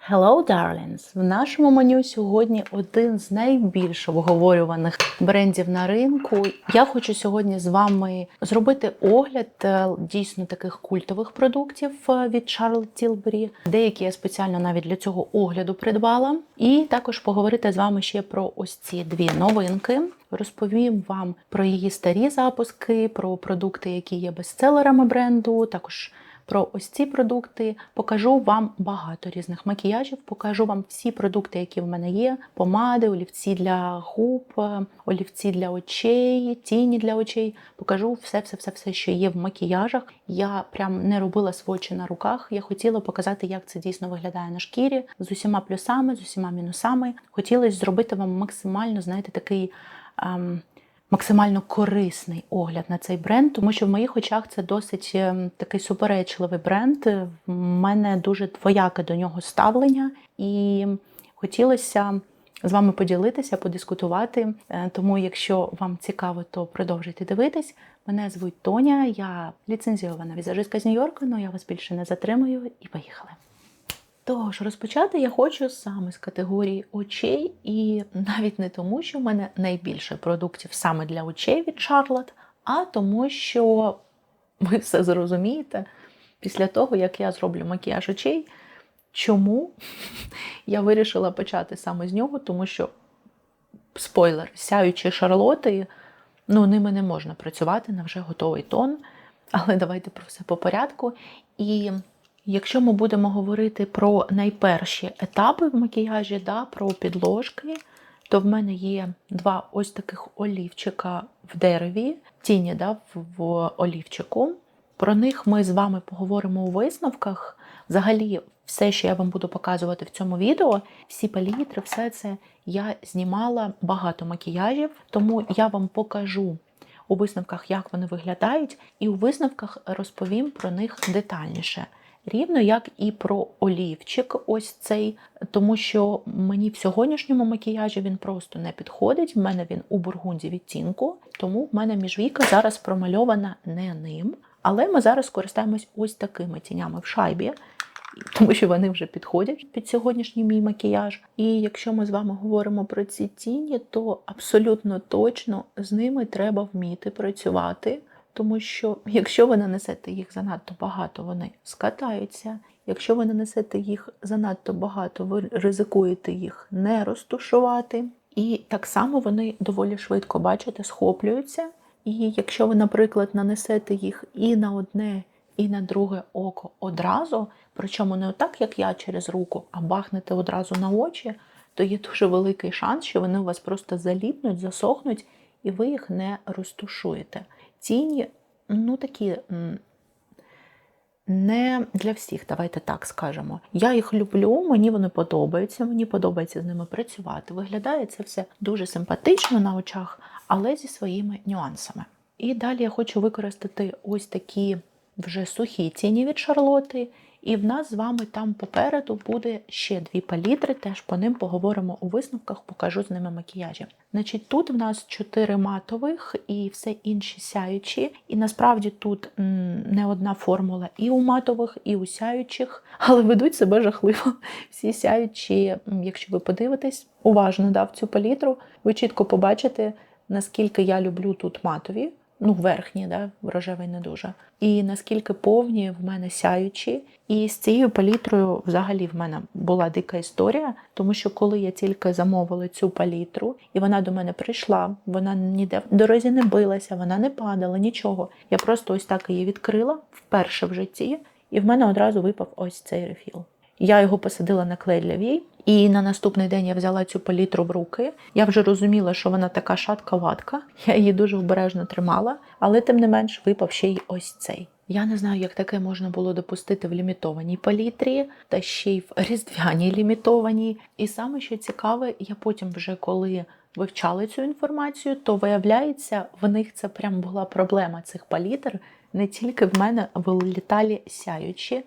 Hello, darlings! В нашому меню сьогодні один з найбільш обговорюваних брендів на ринку. Я хочу сьогодні з вами зробити огляд дійсно таких культових продуктів від Charlotte Tilbury. Деякі я спеціально навіть для цього огляду придбала. І також поговорити з вами ще про ось ці дві новинки. Розповім вам про її старі запуски, про продукти, які є бестселерами бренду, також про ось ці продукти. Покажу вам багато різних макіяжів, покажу вам всі продукти, які в мене є. Помади, олівці для губ, олівці для очей, тіні для очей. Покажу все, що є в макіяжах. Я прям не робила свочі на руках. Я хотіла показати, як це дійсно виглядає на шкірі. З усіма плюсами, з усіма мінусами. Хотілося зробити вам максимально, знаєте, такий максимально корисний огляд на цей бренд, тому що в моїх очах це досить такий суперечливий бренд. В мене дуже двояке до нього ставлення, і хотілося з вами поділитися, подискутувати. Тому, якщо вам цікаво, то продовжуйте дивитись. Мене звуть Тоня, я ліцензіована візажистка з Нью-Йорка, але я вас більше не затримую і поїхали. Тож, розпочати я хочу саме з категорії очей, і навіть не тому, що в мене найбільше продуктів саме для очей від Charlotte, а тому, що ви все зрозумієте після того, як я зроблю макіяж очей. Чому я вирішила почати саме з нього, тому що, спойлер, сяючі Шарлоти, ними не можна працювати на вже готовий тон, але давайте про все по порядку. І якщо ми будемо говорити про найперші етапи в макіяжі, про підложки, то в мене є два ось таких олівчика в дереві, тіні в олівчику. Про них ми з вами поговоримо у висновках. Взагалі, все, що я вам буду показувати в цьому відео, всі палітри, все це я знімала багато макіяжів, тому я вам покажу у висновках, як вони виглядають, і у висновках розповім про них детальніше. Рівно як і про олівчик ось цей, тому що мені в сьогоднішньому макіяжі він просто не підходить. В мене він у бургунді відтінку, тому в мене міжвійка зараз промальована не ним. Але ми зараз скористаємось ось такими тінями в шайбі, тому що вони вже підходять під сьогоднішній мій макіяж. І якщо ми з вами говоримо про ці тіні, то абсолютно точно з ними треба вміти працювати. Тому що, якщо ви нанесете їх занадто багато, вони скатаються. Якщо ви нанесете їх занадто багато, ви ризикуєте їх не розтушувати. І так само вони доволі швидко, бачите, схоплюються. І якщо ви, наприклад, нанесете їх і на одне, і на друге око одразу, причому не отак, як я через руку, а бахнете одразу на очі, то є дуже великий шанс, що вони у вас просто заліпнуть, засохнуть, і ви їх не розтушуєте. Тіні, такі не для всіх, давайте так скажемо. Я їх люблю, мені вони подобаються, мені подобається з ними працювати. Виглядає це все дуже симпатично на очах, але зі своїми нюансами. І далі я хочу використати ось такі вже сухі тіні від Шарлоти. І в нас з вами там попереду буде ще дві палітри, теж по ним поговоримо у висновках, покажу з ними макіяжі. Значить, тут в нас 4 матових і все інші сяючі. І насправді тут не одна формула і у матових, і у сяючих, але ведуть себе жахливо. Всі сяючі, якщо ви подивитесь уважно в цю палітру, ви чітко побачите, наскільки я люблю тут матові. Верхні, рожевий не дуже. І наскільки повні в мене сяючі. І з цією палітрою взагалі в мене була дика історія, тому що коли я тільки замовила цю палітру, і вона до мене прийшла, вона ніде в дорозі не билася, вона не падала, нічого. Я просто ось так її відкрила вперше в житті, і в мене одразу випав ось цей рефіл. Я його посадила на клей для вій, і на наступний день я взяла цю палітру в руки. Я вже розуміла, що вона така шатка-ватка, я її дуже обережно тримала, але тим не менш випав ще й ось цей. Я не знаю, як таке можна було допустити в лімітованій палітрі, та ще й в різдвяній лімітованій. І саме, що цікаве, я потім вже коли вивчала цю інформацію, то виявляється, в них це прям була проблема цих палітр. Не тільки в мене вилітали сяючі.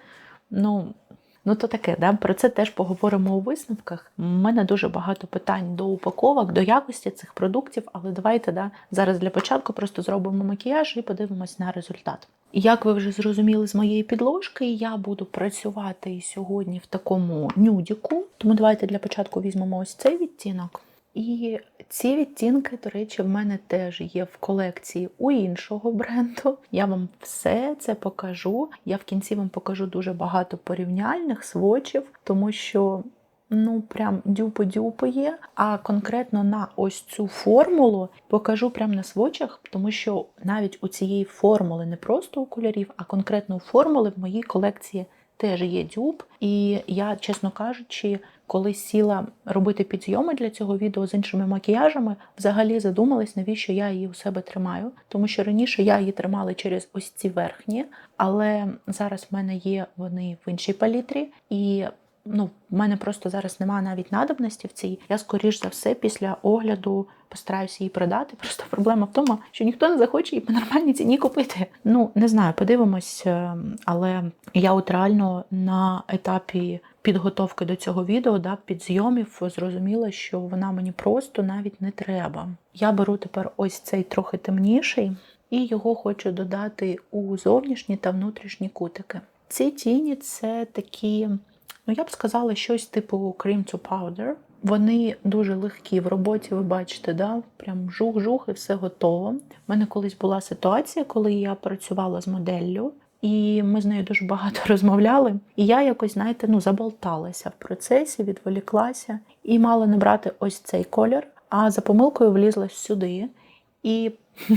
Ну, то таке, да? Про це теж поговоримо у висновках. У мене дуже багато питань до упаковок, до якості цих продуктів, але давайте зараз для початку просто зробимо макіяж і подивимось на результат. Як ви вже зрозуміли з моєї підложки, я буду працювати сьогодні в такому нюдіку, тому давайте для початку візьмемо ось цей відтінок. І ці відтінки, до речі, в мене теж є в колекції у іншого бренду. Я вам все це покажу. Я в кінці вам покажу дуже багато порівняльних сводчів, тому що, прям дюпо-дюпо є. А конкретно на ось цю формулу покажу прямо на сводчах, тому що навіть у цієї формули, не просто у кольорів, а конкретно у формули в моїй колекції теж є дюб. І я, чесно кажучи, коли сіла робити підзйоми для цього відео з іншими макіяжами, взагалі задумалась, навіщо я її у себе тримаю. Тому що раніше я її тримала через ось ці верхні, але зараз в мене є вони в іншій палітрі. І в мене просто зараз немає навіть надобності в цій. Я, скоріш за все, після огляду постараюся її продати. Просто проблема в тому, що ніхто не захоче її по нормальній ціні купити. Не знаю, подивимось, але я от реально на етапі підготовки до цього відео, підзйомів, зрозуміла, що вона мені просто навіть не треба. Я беру тепер ось цей трохи темніший і його хочу додати у зовнішні та внутрішні кутики. Ці тіні – це такі, я б сказала, щось типу cream to powder. Вони дуже легкі в роботі, ви бачите, прям жух-жух і все готово. У мене колись була ситуація, коли я працювала з моделлю, і ми з нею дуже багато розмовляли. І я якось, заболталася в процесі, відволіклася і мала не брати ось цей колір, а за помилкою влізла сюди і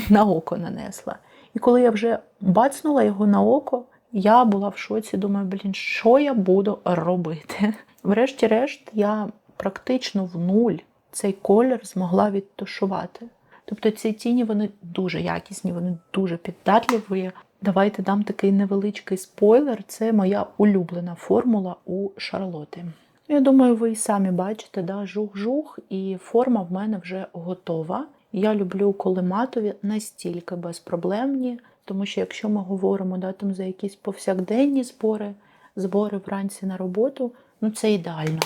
на око нанесла. І коли я вже бацнула його на око, я була в шоці, думаю, що я буду робити? Врешті-решт, я практично в нуль цей колір змогла відтушувати. Тобто ці тіні, вони дуже якісні, вони дуже піддатливі. Давайте дам такий невеличкий спойлер. Це моя улюблена формула у Шарлоти. Я думаю, ви і самі бачите, жух-жух, і форма в мене вже готова. Я люблю, коли матові настільки безпроблемні, тому що якщо ми говоримо за якісь повсякденні збори вранці на роботу, це ідеально.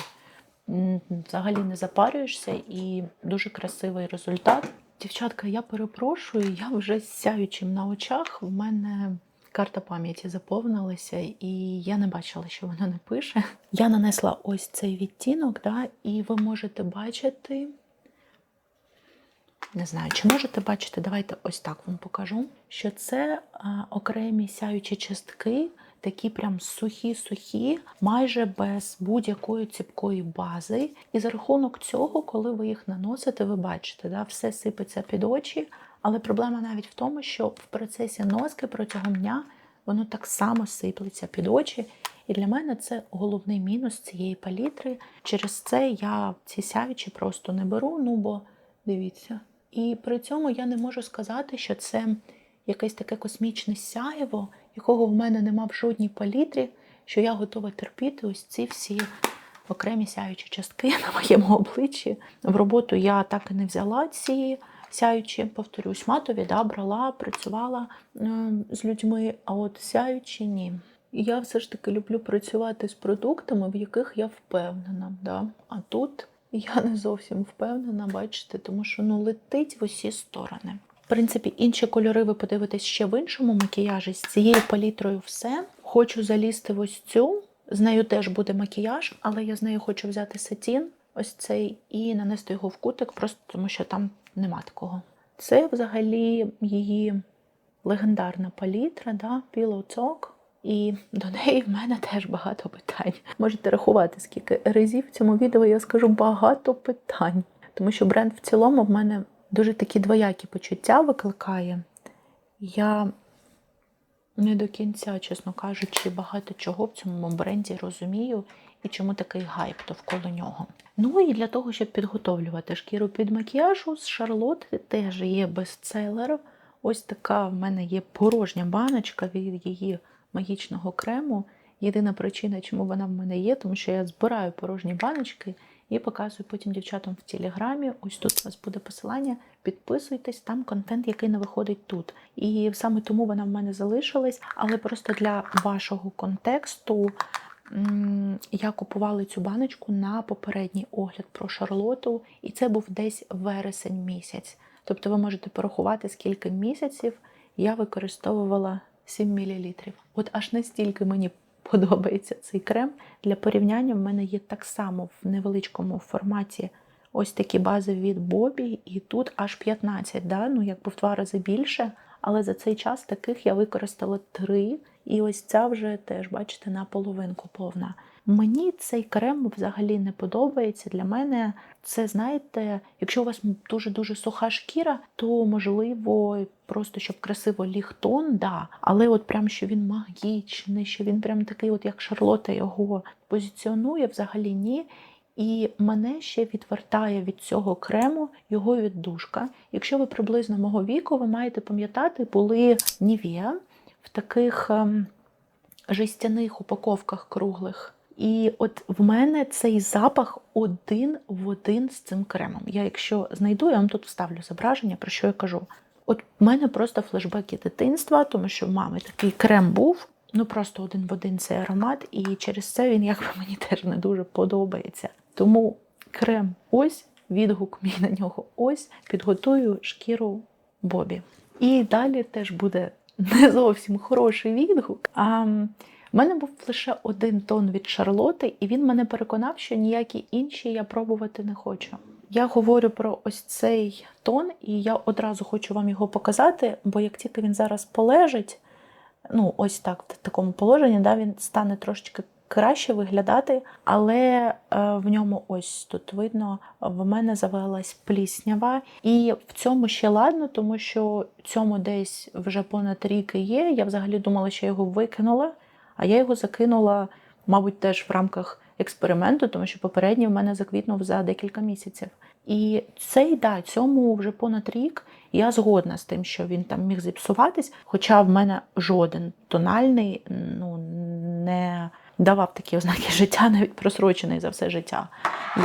Взагалі не запарюєшся і дуже красивий результат. Дівчатка, я перепрошую, я вже з сяючим на очах, в мене карта пам'яті заповнилася і я не бачила, що вона не пише. Я нанесла ось цей відтінок, і ви можете бачити, не знаю, чи можете бачити, давайте ось так вам покажу, що це окремі сяючі частки, такі прям сухі-сухі, майже без будь-якої ціпкої бази. І за рахунок цього, коли ви їх наносите, ви бачите, все сипеться під очі, але проблема навіть в тому, що в процесі носки протягом дня воно так само сиплеться під очі. І для мене це головний мінус цієї палітри. Через це я ці сяючі просто не беру, бо дивіться. І при цьому я не можу сказати, що це якесь таке космічне сяєво, якого в мене нема в жодній палітрі, що я готова терпіти ось ці всі окремі сяючі частки на моєму обличчі. В роботу я так і не взяла ці сяючі, повторюсь, матові, брала, працювала з людьми, а от сяючі – ні. І я все ж таки люблю працювати з продуктами, в яких я впевнена. А тут я не зовсім впевнена, бачите, тому що летить в усі сторони. В принципі, інші кольори ви подивитесь ще в іншому макіяжі. З цією палітрою все. Хочу залізти в ось цю. З нею теж буде макіяж, але я з нею хочу взяти сатін, ось цей, і нанести його в кутик, просто тому що там нема такого. Це взагалі її легендарна палітра, Pillow Talk. І до неї в мене теж багато питань. Можете рахувати, скільки разів в цьому відео я скажу багато питань. Тому що бренд в цілому в мене дуже такі двоякі почуття викликає. Я не до кінця, чесно кажучи, багато чого в цьому бренді розумію і чому такий гайп довкола нього. І для того, щоб підготовлювати шкіру під макіяжу, з Шарлотти теж є бестселер. Ось така в мене є порожня баночка від її магічного крему. Єдина причина, чому вона в мене є, тому що я збираю порожні баночки і показую потім дівчатам в Телеграмі. Ось тут у вас буде посилання. Підписуйтесь, там контент, який не виходить тут. І саме тому вона в мене залишилась. Але просто для вашого контексту Я купувала цю баночку на попередній огляд про Шарлоту, і це був десь вересень місяць. Тобто ви можете порахувати, скільки місяців я використовувала 7 мл. От аж настільки мені подобається цей крем. Для порівняння в мене є так само в невеличкому форматі ось такі бази від Бобі, і тут аж 15, да? Ну якби в 2 рази більше. Але за цей час таких я використала 3, і ось ця вже теж, бачите, на половинку повна. Мені цей крем взагалі не подобається. Для мене це, знаєте, якщо у вас дуже-дуже суха шкіра, то, можливо, просто щоб красиво ліг тон, да. Але от прям, що він магічний, що він прям такий, от як Шарлотта його позиціонує, взагалі ні. І мене ще відвертає від цього крему його віддушка. Якщо ви приблизно мого віку, ви маєте пам'ятати, були Nivea в таких жестяних упаковках круглих. І от в мене цей запах один в один з цим кремом. Я якщо знайду, я вам тут вставлю зображення, про що я кажу. От в мене просто флешбеки дитинства, тому що в мами такий крем був, ну просто один в один цей аромат, і через це він якби мені теж не дуже подобається. Тому крем ось, відгук мій на нього ось, підготую шкіру Бобі. І далі теж буде не зовсім хороший відгук. В мене був лише один тон від Шарлотти, і він мене переконав, що ніякі інші я пробувати не хочу. Я говорю про ось цей тон, і я одразу хочу вам його показати, бо як тільки він зараз полежить, ну ось так, в такому положенні, да, він стане трошечки краще виглядати, але в ньому ось тут видно, в мене завелась пліснява. І в цьому ще ладно, тому що цьому десь вже понад рік і є. Я взагалі думала, що я його викинула, а я його закинула, мабуть, теж в рамках експерименту, тому що попередній в мене заквітнув за декілька місяців. І цьому вже понад рік. Я згодна з тим, що він там міг зіпсуватись, хоча в мене жоден тональний не давав такі ознаки життя, навіть просрочений за все життя,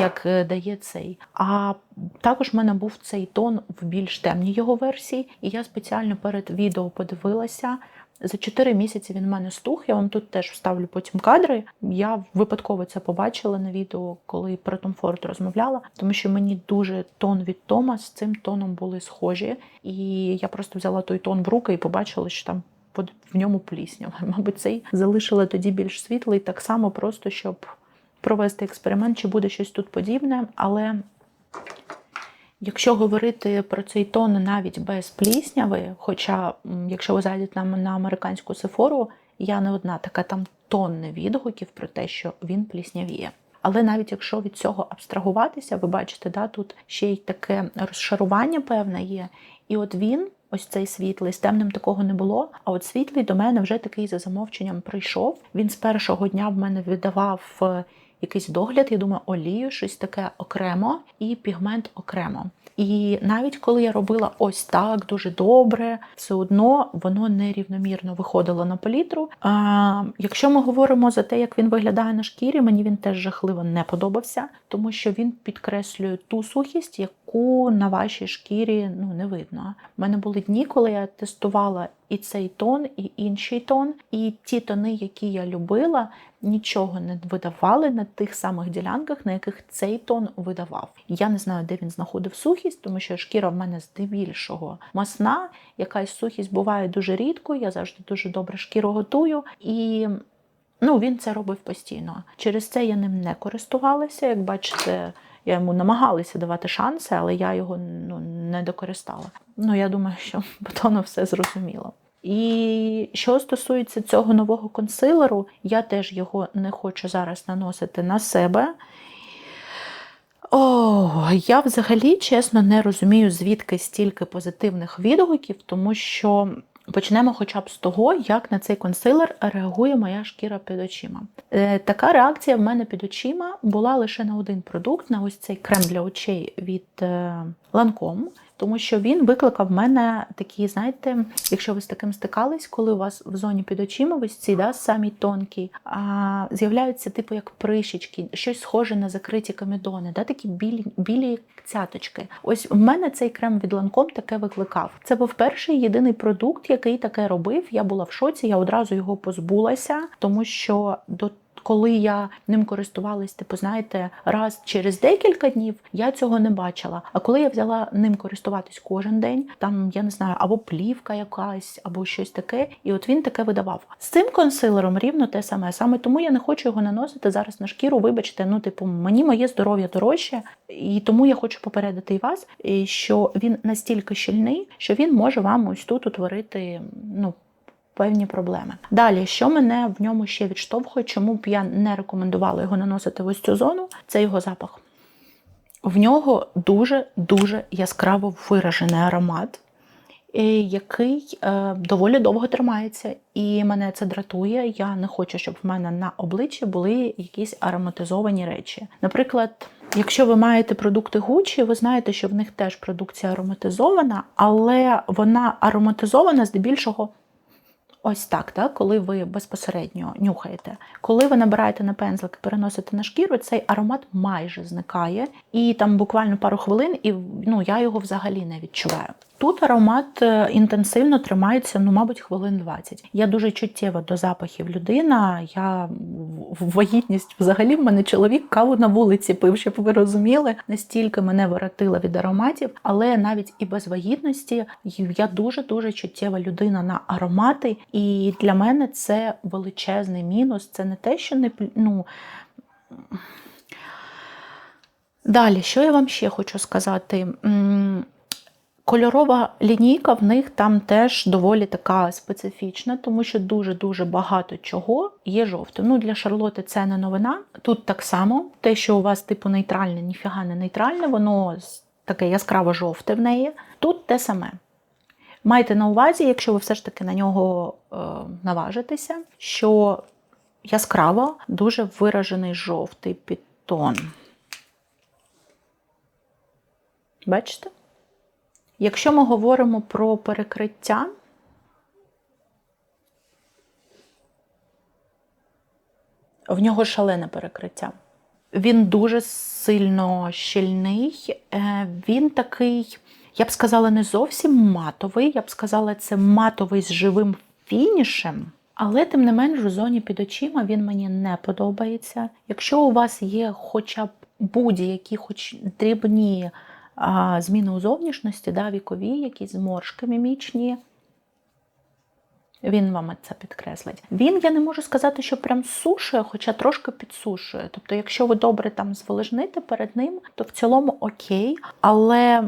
як дає цей. А також в мене був цей тон в більш темній його версії, і я спеціально перед відео подивилася. За 4 місяці він в мене стух, я вам тут теж вставлю потім кадри. Я випадково це побачила на відео, коли про Tom Ford розмовляла, тому що мені дуже тон від Тома з цим тоном були схожі. І я просто взяла той тон в руки і побачила, що там в ньому пліснява. Мабуть, цей залишила тоді більш світлий, так само просто, щоб провести експеримент, чи буде щось тут подібне. Але якщо говорити про цей тон навіть без плісняви, хоча, якщо ви зайдете на американську Sephora, я не одна, така там тонни відгуків про те, що він пліснявіє. Але навіть якщо від цього абстрагуватися, ви бачите, да, тут ще й таке розшарування певне є. І от він, ось цей світлий, з темним такого не було, а от світлий до мене вже такий за замовченням прийшов. Він з першого дня в мене видавав якийсь догляд, я думаю, олію, щось таке окремо і пігмент окремо. І навіть коли я робила ось так, дуже добре, все одно воно нерівномірно виходило на палітру. Якщо ми говоримо за те, як він виглядає на шкірі, мені він теж жахливо не подобався, тому що він підкреслює ту сухість, яку на вашій шкірі не видно. У мене були дні, коли я тестувала і цей тон, і інший тон, і ті тони, які я любила, нічого не видавали на тих самих ділянках, на яких цей тон видавав. Я не знаю, де він знаходив сухість, тому що шкіра в мене здебільшого масна, якась сухість буває дуже рідко, я завжди дуже добре шкіру готую, і він це робив постійно. Через це я ним не користувалася, як бачите, я йому намагалася давати шанси, але я його не докористала. Я думаю, що по тону все зрозуміло. І що стосується цього нового консилеру, я теж його не хочу зараз наносити на себе. Я взагалі, чесно, не розумію, звідки стільки позитивних відгуків, тому що почнемо хоча б з того, як на цей консилер реагує моя шкіра під очима. Така реакція в мене під очима була лише на один продукт, на ось цей крем для очей від Lancome, тому що він викликав в мене такі, знаєте, якщо ви з таким стикались, коли у вас в зоні під очима, ось ці, самі тонкі, з'являються типу як прищички, щось схоже на закриті комедони, такі білі цяточки. Ось в мене цей крем від Lancome таке викликав. Це був перший єдиний продукт, який таке робив. Я була в шоці, я одразу його позбулася, тому що коли я ним користувалась, типу, знаєте, раз через декілька днів, я цього не бачила. А коли я взяла ним користуватись кожен день, там, я не знаю, або плівка якась, або щось таке, і от він таке видавав. З цим консилером рівно те саме. Саме тому я не хочу його наносити зараз на шкіру, вибачте, ну, типу, мені моє здоров'я дорожче, і тому я хочу попередити і вас, що він настільки щільний, що він може вам ось тут утворити, ну, певні проблеми. Далі, що мене в ньому ще відштовхує, чому б я не рекомендувала його наносити в ось цю зону, це його запах. В нього дуже-дуже яскраво виражений аромат, який доволі довго тримається, і мене це дратує. Я не хочу, щоб в мене на обличчі були якісь ароматизовані речі. Наприклад, якщо ви маєте продукти Gucci, ви знаєте, що в них теж продукція ароматизована, але вона ароматизована здебільшого ось так, коли ви безпосередньо нюхаєте. Коли ви набираєте на пензлик і переносите на шкіру, цей аромат майже зникає. І там буквально пару хвилин, і ну, я його взагалі не відчуваю. Тут аромат інтенсивно тримається, ну, мабуть, хвилин 20. Я дуже чуттєва до запахів людина. Я в вагітність взагалі, в мене чоловік каву на вулиці пив, щоб ви розуміли. Настільки мене воротило від ароматів. Але навіть і без вагітності я дуже-дуже чуттєва людина на аромати. І для мене це величезний мінус. Це не те, що не... Ну... Далі, що я вам ще хочу сказати? Кольорова лінійка в них там теж доволі така специфічна, тому що дуже-дуже багато чого є жовтим. Ну, для Шарлотти це не новина. Тут так само, те, що у вас типу нейтральне, ніфіга не нейтральне, воно таке яскраво жовте в неї. Тут те саме. Майте на увазі, якщо ви все ж таки на нього наважитеся, що яскраво дуже виражений жовтий підтон. Бачите? Якщо ми говоримо про перекриття, в нього шалене перекриття. Він дуже сильно щільний, він такий, я б сказала, не зовсім матовий, я б сказала, це матовий з живим фінішем, але тим не менш в зоні під очима він мені не подобається. Якщо у вас є хоча б будь-які, хоч дрібні зміни у зовнішності, вікові, якісь зморшки мімічні, він вам це підкреслить. Він, я не можу сказати, що прям сушує, хоча трошки підсушує. Тобто, якщо ви добре там зволожните перед ним, то в цілому окей. Але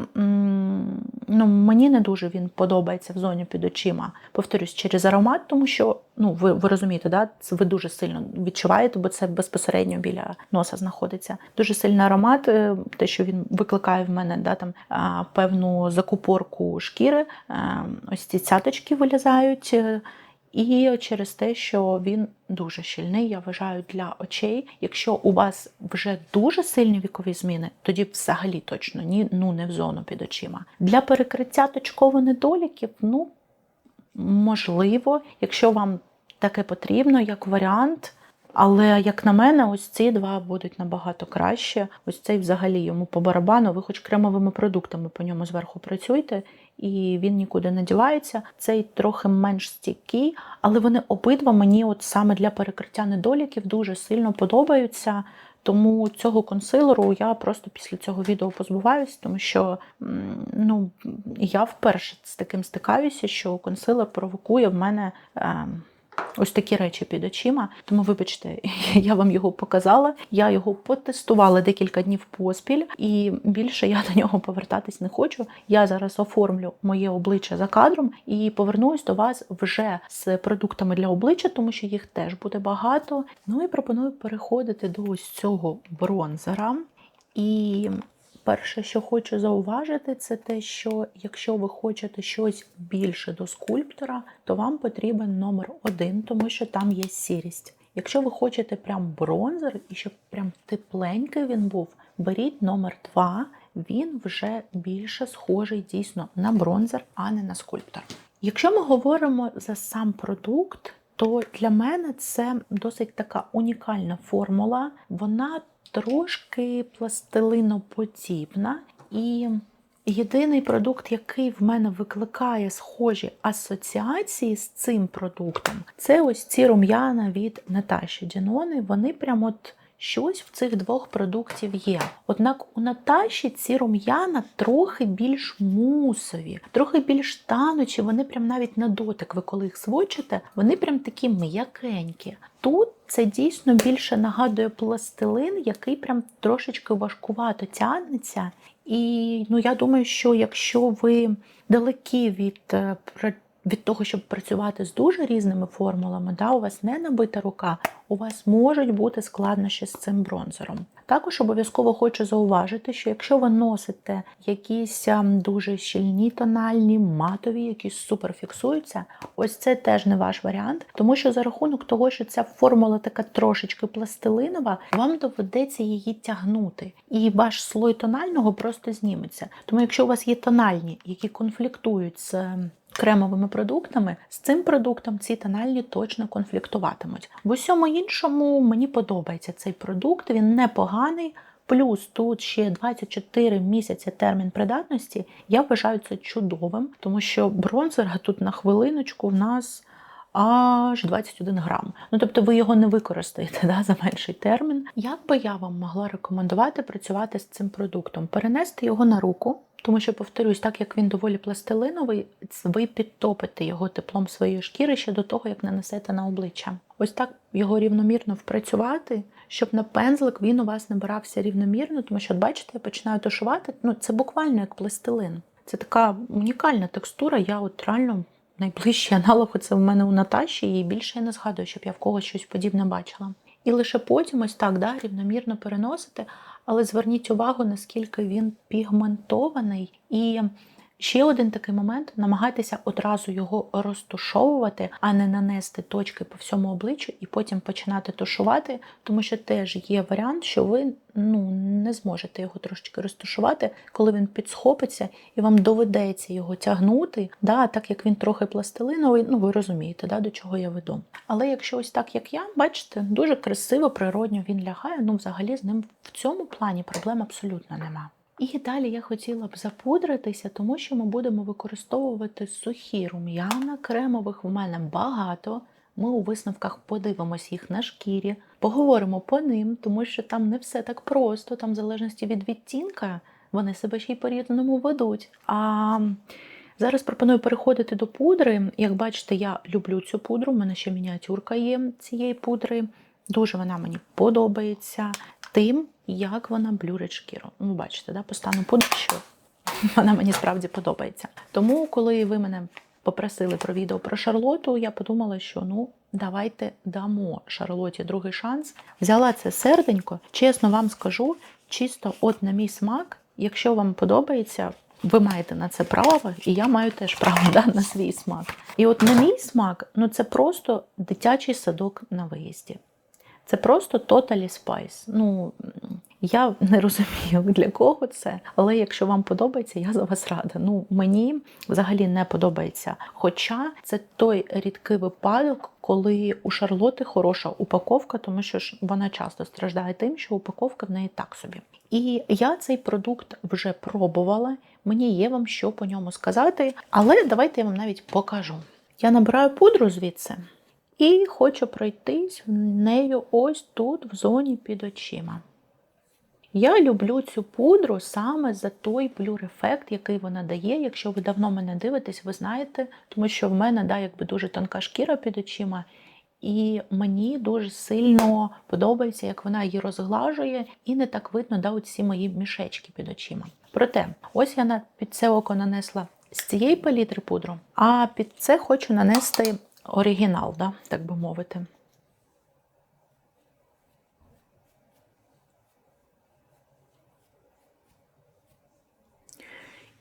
ну, мені не дуже він подобається в зоні під очима. Повторюсь, через аромат, тому що, ну, ви розумієте, да? Це ви дуже сильно відчуваєте, бо це безпосередньо біля носа знаходиться. Дуже сильний аромат, те, що він викликає в мене, да, там, певну закупорку шкіри, ось ці цяточки вилізають. І через те, що він дуже щільний, я вважаю, для очей. Якщо у вас вже дуже сильні вікові зміни, тоді взагалі точно не в зону під очима. Для перекриття точково недоліків, ну, можливо, якщо вам таке потрібно, як варіант. Але, як на мене, ось ці два будуть набагато краще. Ось цей взагалі йому по барабану. Ви хоч кремовими продуктами по ньому зверху працюйте, і він нікуди не дівається. Цей трохи менш стійкий, але вони обидва мені от саме для перекриття недоліків дуже сильно подобаються. Тому цього консилеру я просто після цього відео позбуваюсь, тому що ну, я вперше з таким стикаюся, що консилер провокує в мене ось такі речі під очима. Тому, вибачте, я вам його показала, я його потестувала декілька днів поспіль, і більше я до нього повертатись не хочу. Я зараз оформлю моє обличчя за кадром і повернусь до вас вже з продуктами для обличчя, тому що їх теж буде багато. Ну і пропоную переходити до ось цього бронзера. І перше, що хочу зауважити, це те, що якщо ви хочете щось більше до скульптора, то вам потрібен номер 1, тому що там є сірість. Якщо ви хочете прям бронзер і щоб прям тепленький він був, беріть номер 2, він вже більше схожий дійсно на бронзер, а не на скульптор. Якщо ми говоримо за сам продукт, то для мене це досить така унікальна формула. Вона трошки пластилиноподібна, і Єдиний продукт, який в мене викликає схожі асоціації з цим продуктом, це ось ці рум'яна від Наташі Дінони. Вони прям от щось в цих двох продуктів є. Однак у Наташі ці рум'яна трохи більш мусові, трохи більш танучі, вони прям навіть на дотик, ви коли їх свочите, вони прям такі м'якенькі. Тут це дійсно більше нагадує пластилин, який прям трошечки важкувато тягнеться. І я думаю, що якщо ви далекі від того, щоб працювати з дуже різними формулами, у вас не набита рука, у вас можуть бути складнощі з цим бронзером. Також обов'язково хочу зауважити, що якщо ви носите якісь дуже щільні тональні, матові, які супер фіксуються, ось це теж не ваш варіант, тому що за рахунок того, що ця формула така трошечки пластилинова, вам доведеться її тягнути. І ваш слой тонального просто зніметься. Тому якщо у вас є тональні, які конфліктують з кремовими продуктами, з цим продуктом ці тональні точно конфліктуватимуть. В усьому іншому мені подобається цей продукт, він непоганий, плюс тут ще 24 місяці термін придатності, я вважаю це чудовим, тому що бронзера тут на хвилиночку в нас аж 21 грам. Тобто ви його не використаєте за менший термін. Як би я вам могла рекомендувати працювати з цим продуктом? Перенести його на руку, тому що, повторюсь, так як він доволі пластилиновий, ви підтопите його теплом своєї шкіри ще до того, як нанесете на обличчя. Ось так його рівномірно впрацювати, щоб на пензлик він у вас набирався рівномірно, тому що, бачите, я починаю тушувати, це буквально як пластилин. Це така унікальна текстура, я реально найближчий аналог це в мене у Наташі, і більше я не згадую, щоб я в когось щось подібне бачила. І лише потім ось так, рівномірно переносити, але зверніть увагу, наскільки він пігментований. І ще один такий момент – намагайтеся одразу його розтушовувати, а не нанести точки по всьому обличчю і потім починати тушувати, тому що теж є варіант, що ви не зможете його трошечки розтушувати, коли він підсхопиться, і вам доведеться його тягнути, так як він трохи пластилиновий, ви розумієте, до чого я веду. Але якщо ось так, як я, бачите, дуже красиво, природньо він лягає, взагалі з ним в цьому плані проблем абсолютно нема. І далі я хотіла б запудритися, тому що ми будемо використовувати сухі рум'яна, кремових в мене багато. Ми у висновках подивимось їх на шкірі, поговоримо по ним, тому що там не все так просто, там в залежності від відтінка вони себе ще й по-різному ведуть. А зараз пропоную переходити до пудри. Як бачите, я люблю цю пудру, в мене ще мініатюрка є цієї пудри. Дуже вона мені подобається тим, як вона блюрить шкіру. Бачите, постану пудру, що вона мені справді подобається. Тому, коли ви мене попросили про відео про Шарлоту, я подумала, що давайте дамо Шарлоті другий шанс. Взяла це серденько, чесно вам скажу, чисто на мій смак, якщо вам подобається, ви маєте на це право, і я маю теж право на свій смак. І на мій смак, це просто дитячий садок на виїзді. Це просто Totally Spice. Я не розумію, для кого це, але якщо вам подобається, я за вас рада. Мені взагалі не подобається. Хоча це той рідкий випадок, коли у Шарлоти хороша упаковка, тому що вона часто страждає тим, що упаковка в неї так собі. І я цей продукт вже пробувала, мені є вам що по ньому сказати, але давайте я вам навіть покажу. Я набираю пудру звідси. І хочу пройтись нею ось тут, в зоні під очима. Я люблю цю пудру саме за той блюр-ефект, який вона дає. Якщо ви давно мене дивитесь, ви знаєте, тому що в мене дуже тонка шкіра під очима, і мені дуже сильно подобається, як вона її розглажує, і не так видно оці мої мішечки під очима. Проте, ось я під це око нанесла з цієї палітри пудру, а під це хочу нанести оригінал, так би мовити.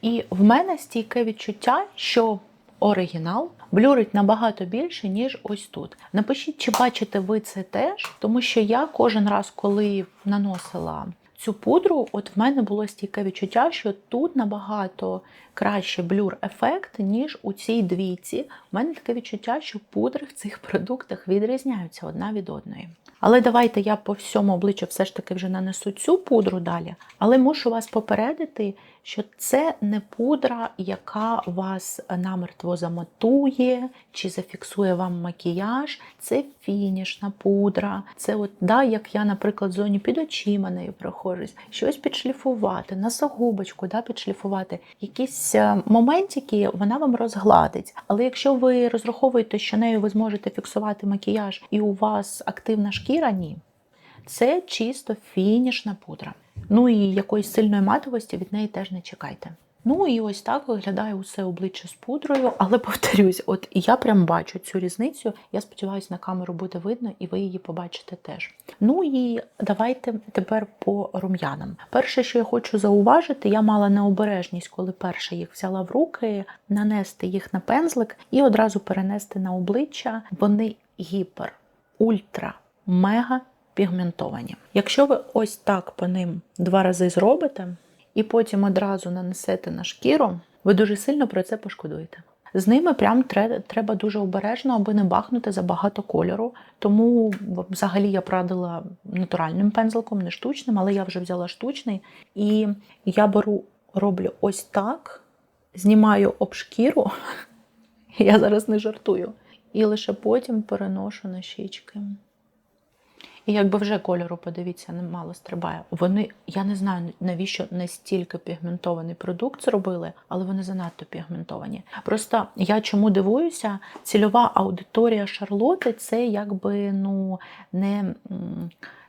І в мене стійке відчуття, що оригінал блюрить набагато більше, ніж ось тут. Напишіть, чи бачите ви це теж, тому що я кожен раз, коли наносила цю пудру, в мене було стійке відчуття, що тут набагато краще блюр-ефект, ніж у цій двійці. У мене таке відчуття, що пудри в цих продуктах відрізняються одна від одної. Але давайте я по всьому обличчю все ж таки вже нанесу цю пудру далі. Але мушу вас попередити, що це не пудра, яка вас намертво заматує чи зафіксує вам макіяж. Це фінішна пудра. Це от, да, як я, наприклад, в зоні під очима нею проходжусь, щось підшліфувати, носогубочку, да, підшліфувати. Якісь моментики вона вам розгладить. Але якщо ви розраховуєте, що нею ви зможете фіксувати макіяж і у вас активна шкіра, ні. Це чисто фінішна пудра. Ну і якоїсь сильної матовості від неї теж не чекайте. Ну і ось так виглядає усе обличчя з пудрою, але повторюсь, от я прям бачу цю різницю. Я сподіваюся, на камеру буде видно і ви її побачите теж. Ну і давайте тепер по рум'янам. Перше, що я хочу зауважити, я мала необережність, коли перше їх взяла в руки, нанести їх на пензлик і одразу перенести на обличчя. Вони гіпер, ультра, мега пігментовані. Якщо ви ось так по ним 2 рази зробите, і потім одразу нанесете на шкіру, ви дуже сильно про це пошкодуєте. З ними прям треба дуже обережно, аби не бахнути забагато кольору. Тому взагалі я б радила натуральним пензликом, не штучним, але я вже взяла штучний. І я роблю ось так, знімаю об шкіру, я зараз не жартую, і лише потім переношу на щічки. І якби вже кольору, подивіться, немало стрибає. Вони, я не знаю, навіщо настільки пігментований продукт зробили, але вони занадто пігментовані. Просто я чому дивуюся, цільова аудиторія Шарлотти – це якби, не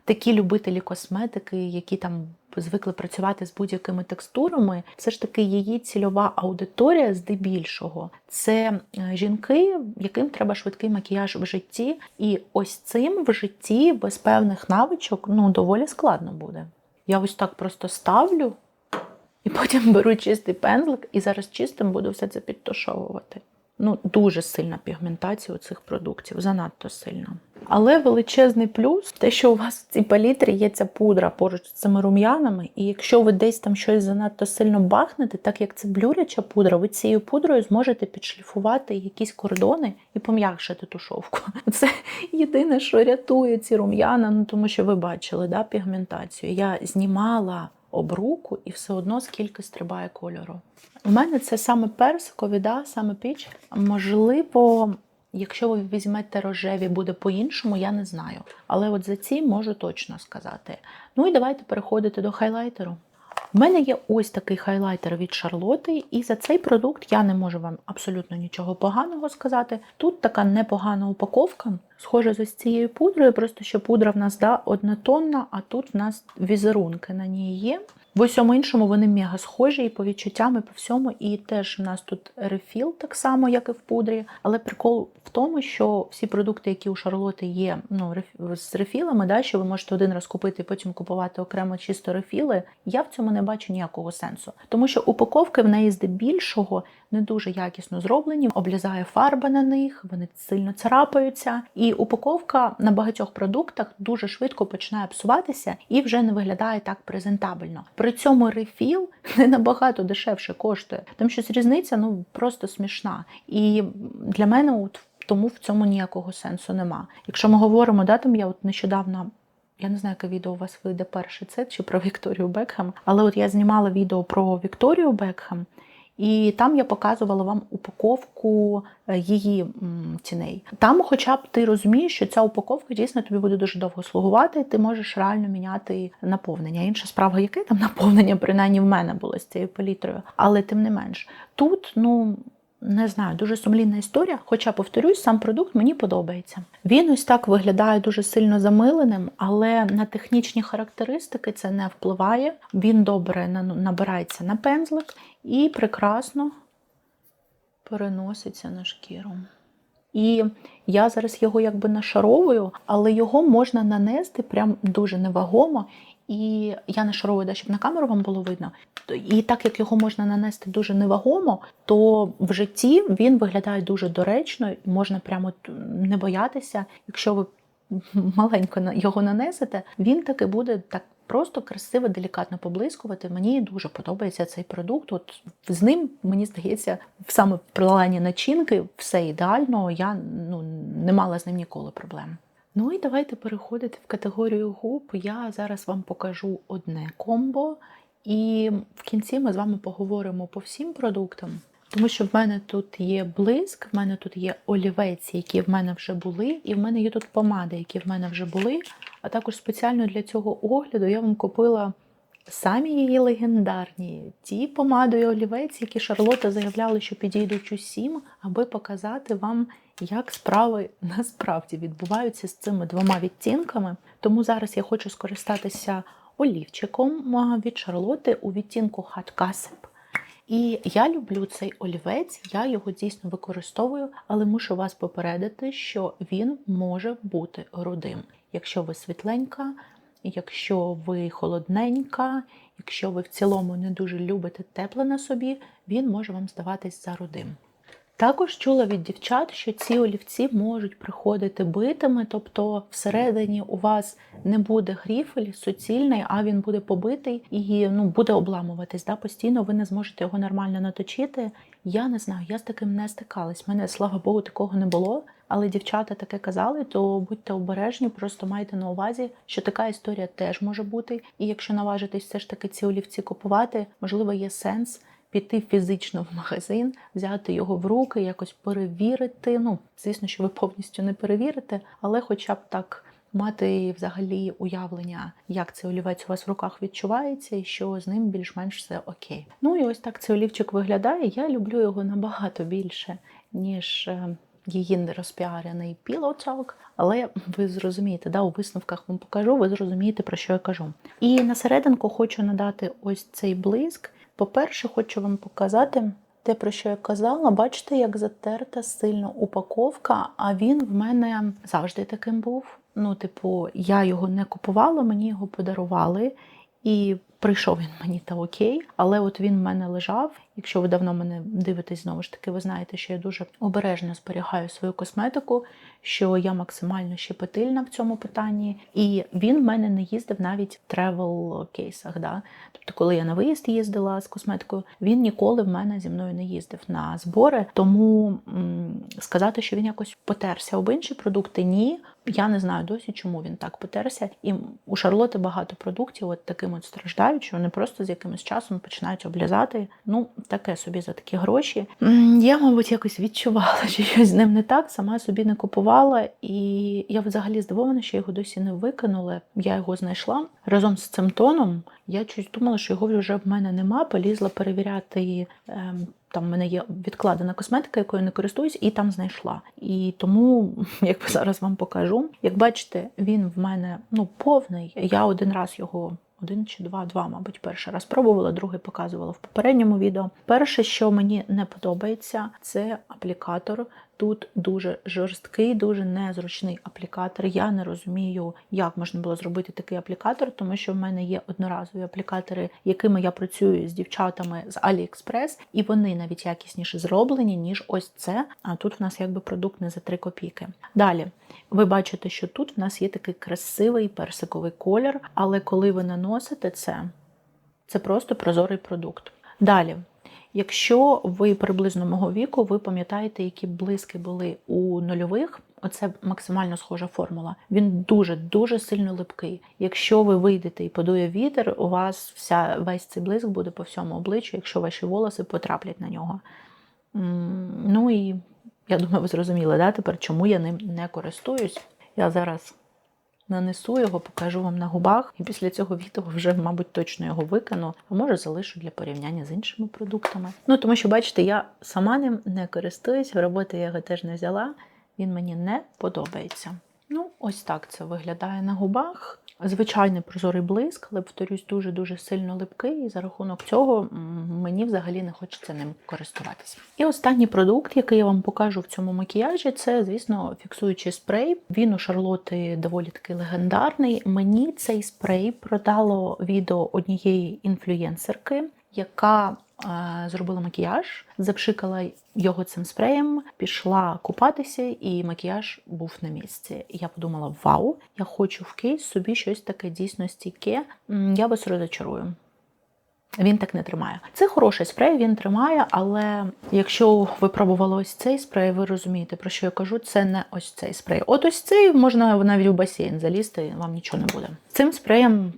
такі любителі косметики, які там звикли працювати з будь-якими текстурами. Все ж таки її цільова аудиторія здебільшого – це жінки, яким треба швидкий макіяж в житті. І ось цим в житті без певних навичок доволі складно буде. Я ось так просто ставлю і потім беру чистий пензлик і зараз чистим буду все це підтушовувати. Дуже сильна пігментація у цих продуктів, занадто сильна. Але величезний плюс – те, що у вас в цій палітрі є ця пудра поруч з цими рум'янами, і якщо ви десь там щось занадто сильно бахнете, так як це блюряча пудра, ви цією пудрою зможете підшліфувати якісь кордони і пом'якшити тушовку. Це єдине, що рятує ці рум'яна, тому що ви бачили, да, пігментацію. Я знімала об руку і все одно скільки стрибає кольору. У мене це саме персикові, да, саме піч. Можливо, якщо ви візьмете рожеві, буде по-іншому, я не знаю. Але от за ці можу точно сказати. Ну і давайте переходити до хайлайтеру. У мене є ось такий хайлайтер від Шарлотти, і за цей продукт я не можу вам абсолютно нічого поганого сказати. Тут така непогана упаковка, схожа з ось цією пудрою, просто що пудра в нас однотонна, а тут в нас візерунки на ній є. В усьому іншому вони мега схожі і по відчуттям, і по всьому. І теж в нас тут рефіл так само, як і в пудрі. Але прикол в тому, що всі продукти, які у Шарлотти є з рефілами, да, що ви можете один раз купити і потім купувати окремо чисто рефіли, я в цьому не бачу ніякого сенсу. Тому що упаковки в неї здебільшого не дуже якісно зроблені, облізає фарба на них, вони сильно царапаються. І упаковка на багатьох продуктах дуже швидко починає псуватися і вже не виглядає так презентабельно. При цьому рефіл не набагато дешевше коштує, тому що різниця просто смішна. І для мене тому в цьому ніякого сенсу нема. Якщо ми говоримо, я нещодавно, я не знаю, яке відео у вас вийде перше, це чи про Вікторію Бекхем, але я знімала відео про Вікторію Бекхем, і там я показувала вам упаковку її тіней. Там хоча б ти розумієш, що ця упаковка дійсно тобі буде дуже довго слугувати, і ти можеш реально міняти наповнення. Інша справа, яке там наповнення, принаймні в мене було з цією палітрою. Але тим не менш, тут, не знаю, дуже сумлінна історія, хоча, повторюсь, сам продукт мені подобається. Він ось так виглядає дуже сильно замиленим, але на технічні характеристики це не впливає. Він добре набирається на пензлик і прекрасно переноситься на шкіру. І я зараз його якби нашаровую, але його можна нанести прям дуже невагомо. І я нашаровую, щоб на камеру вам було видно. І так як його можна нанести дуже невагомо, то в житті він виглядає дуже доречно, можна прямо не боятися. Якщо ви маленько його нанесете, він таки буде так просто красиво, делікатно поблискувати. Мені дуже подобається цей продукт. З ним, мені здається, саме в плані начинки все ідеально, я не мала з ним ніколи проблем. Ну і давайте переходити в категорію губ. Я зараз вам покажу одне комбо І в кінці ми з вами поговоримо по всім продуктам. Тому що в мене тут є блиск, в мене тут є олівець, які в мене вже були, і в мене є тут помади, які в мене вже були. А також спеціально для цього огляду я вам купила самі її легендарні, ті помади і олівець, які Шарлотта заявляла, що підійдуть усім, аби показати вам, як справи насправді відбуваються з цими двома відтінками. Тому зараз я хочу скористатися олівчиком від Шарлотти у відтінку Hot Gossip. І я люблю цей олівець, я його дійсно використовую, але мушу вас попередити, що він може бути рудим. Якщо ви світленька, якщо ви холодненька, якщо ви в цілому не дуже любите тепле на собі, він може вам здаватись за рудим. Також чула від дівчат, що ці олівці можуть приходити битими, тобто всередині у вас не буде гріфель суцільний, а він буде побитий і буде обламуватись. Постійно ви не зможете його нормально наточити. Я не знаю, я з таким не стикалась. Мене, слава Богу, такого не було. Але дівчата таке казали, то будьте обережні, просто майте на увазі, що така історія теж може бути. І якщо наважитесь все ж таки ці олівці купувати, можливо, є сенс піти фізично в магазин, взяти його в руки, якось перевірити. Звісно, що ви повністю не перевірите, але хоча б так мати взагалі уявлення, як цей олівець у вас в руках відчувається і що з ним більш-менш все окей. І ось так цей олівчик виглядає. Я люблю його набагато більше, ніж її розпіарений Pillow Talk, але ви зрозумієте, у висновках вам покажу, ви зрозумієте, про що я кажу. І на серединку хочу надати ось цей блиск. По-перше, хочу вам показати те, про що я казала. Бачите, як затерта сильно упаковка, а він в мене завжди таким був. Я його не купувала, мені його подарували. І прийшов він мені та окей, але от він в мене лежав. Якщо ви давно мене дивитесь, знову ж таки, ви знаєте, що я дуже обережно зберігаю свою косметику, що я максимально щепетильна в цьому питанні. І він в мене не їздив навіть в тревел-кейсах. Тобто, коли я на виїзд їздила з косметикою, він ніколи в мене зі мною не їздив на збори. Тому сказати, що він якось потерся об інші продукти – ні. Я не знаю досі, чому він так потерся. І у Шарлотти багато продуктів от таким от страждають, що вони просто з якимось часом починають облізати. Таке собі за такі гроші. Я, мабуть, якось відчувала, що щось з ним не так, сама собі не купувала. І я взагалі здивована, що його досі не викинули. Я його знайшла разом з цим тоном. Я щось думала, що його вже в мене нема, полізла перевіряти. Там в мене є відкладена косметика, якою не користуюсь, і там знайшла. І тому, якби зараз вам покажу, як бачите, він в мене повний. Я один чи два, мабуть, перший раз пробувала, другий показувала в попередньому відео. Перше, що мені не подобається, це аплікатор. Тут дуже жорсткий, дуже незручний аплікатор. Я не розумію, як можна було зробити такий аплікатор, тому що в мене є одноразові аплікатори, якими я працюю з дівчатами з AliExpress, і вони навіть якісніше зроблені, ніж ось це. А тут в нас якби продукт не за 3 копійки. Далі, ви бачите, що тут в нас є такий красивий персиковий колір, але коли ви наносите це просто прозорий продукт. Далі. Якщо ви приблизно мого віку, ви пам'ятаєте, які блиски були у нульових, оце максимально схожа формула. Він дуже-дуже сильно липкий. Якщо ви вийдете і подує вітер, у вас весь цей блиск буде по всьому обличчю, якщо ваші волоси потраплять на нього. І я думаю, ви зрозуміли, тепер, чому я ним не користуюсь. Я зараз нанесу його, покажу вам на губах, і після цього відео вже, мабуть, точно його викину, а може залишу для порівняння з іншими продуктами. Тому що, бачите, я сама ним не користуюсь, в роботи я його теж не взяла, він мені не подобається. Ось так це виглядає на губах. Звичайний прозорий блиск, але, повторюсь, дуже-дуже сильно липкий, і за рахунок цього мені взагалі не хочеться ним користуватися. І останній продукт, який я вам покажу в цьому макіяжі, це, звісно, фіксуючий спрей. Він у Шарлотти доволі таки легендарний. Мені цей спрей продало відео однієї інфлюєнсерки, яка зробила макіяж, запшикала його цим спреєм, пішла купатися, і макіяж був на місці. Я подумала, вау, я хочу в кейс собі щось таке дійсно стійке. Я вас розочарую. Він так не тримає. Це хороший спрей, він тримає, але якщо ви пробували ось цей спрей, ви розумієте, про що я кажу, це не ось цей спрей. От ось цей можна навіть у басейн залізти, вам нічого не буде. Цим спреєм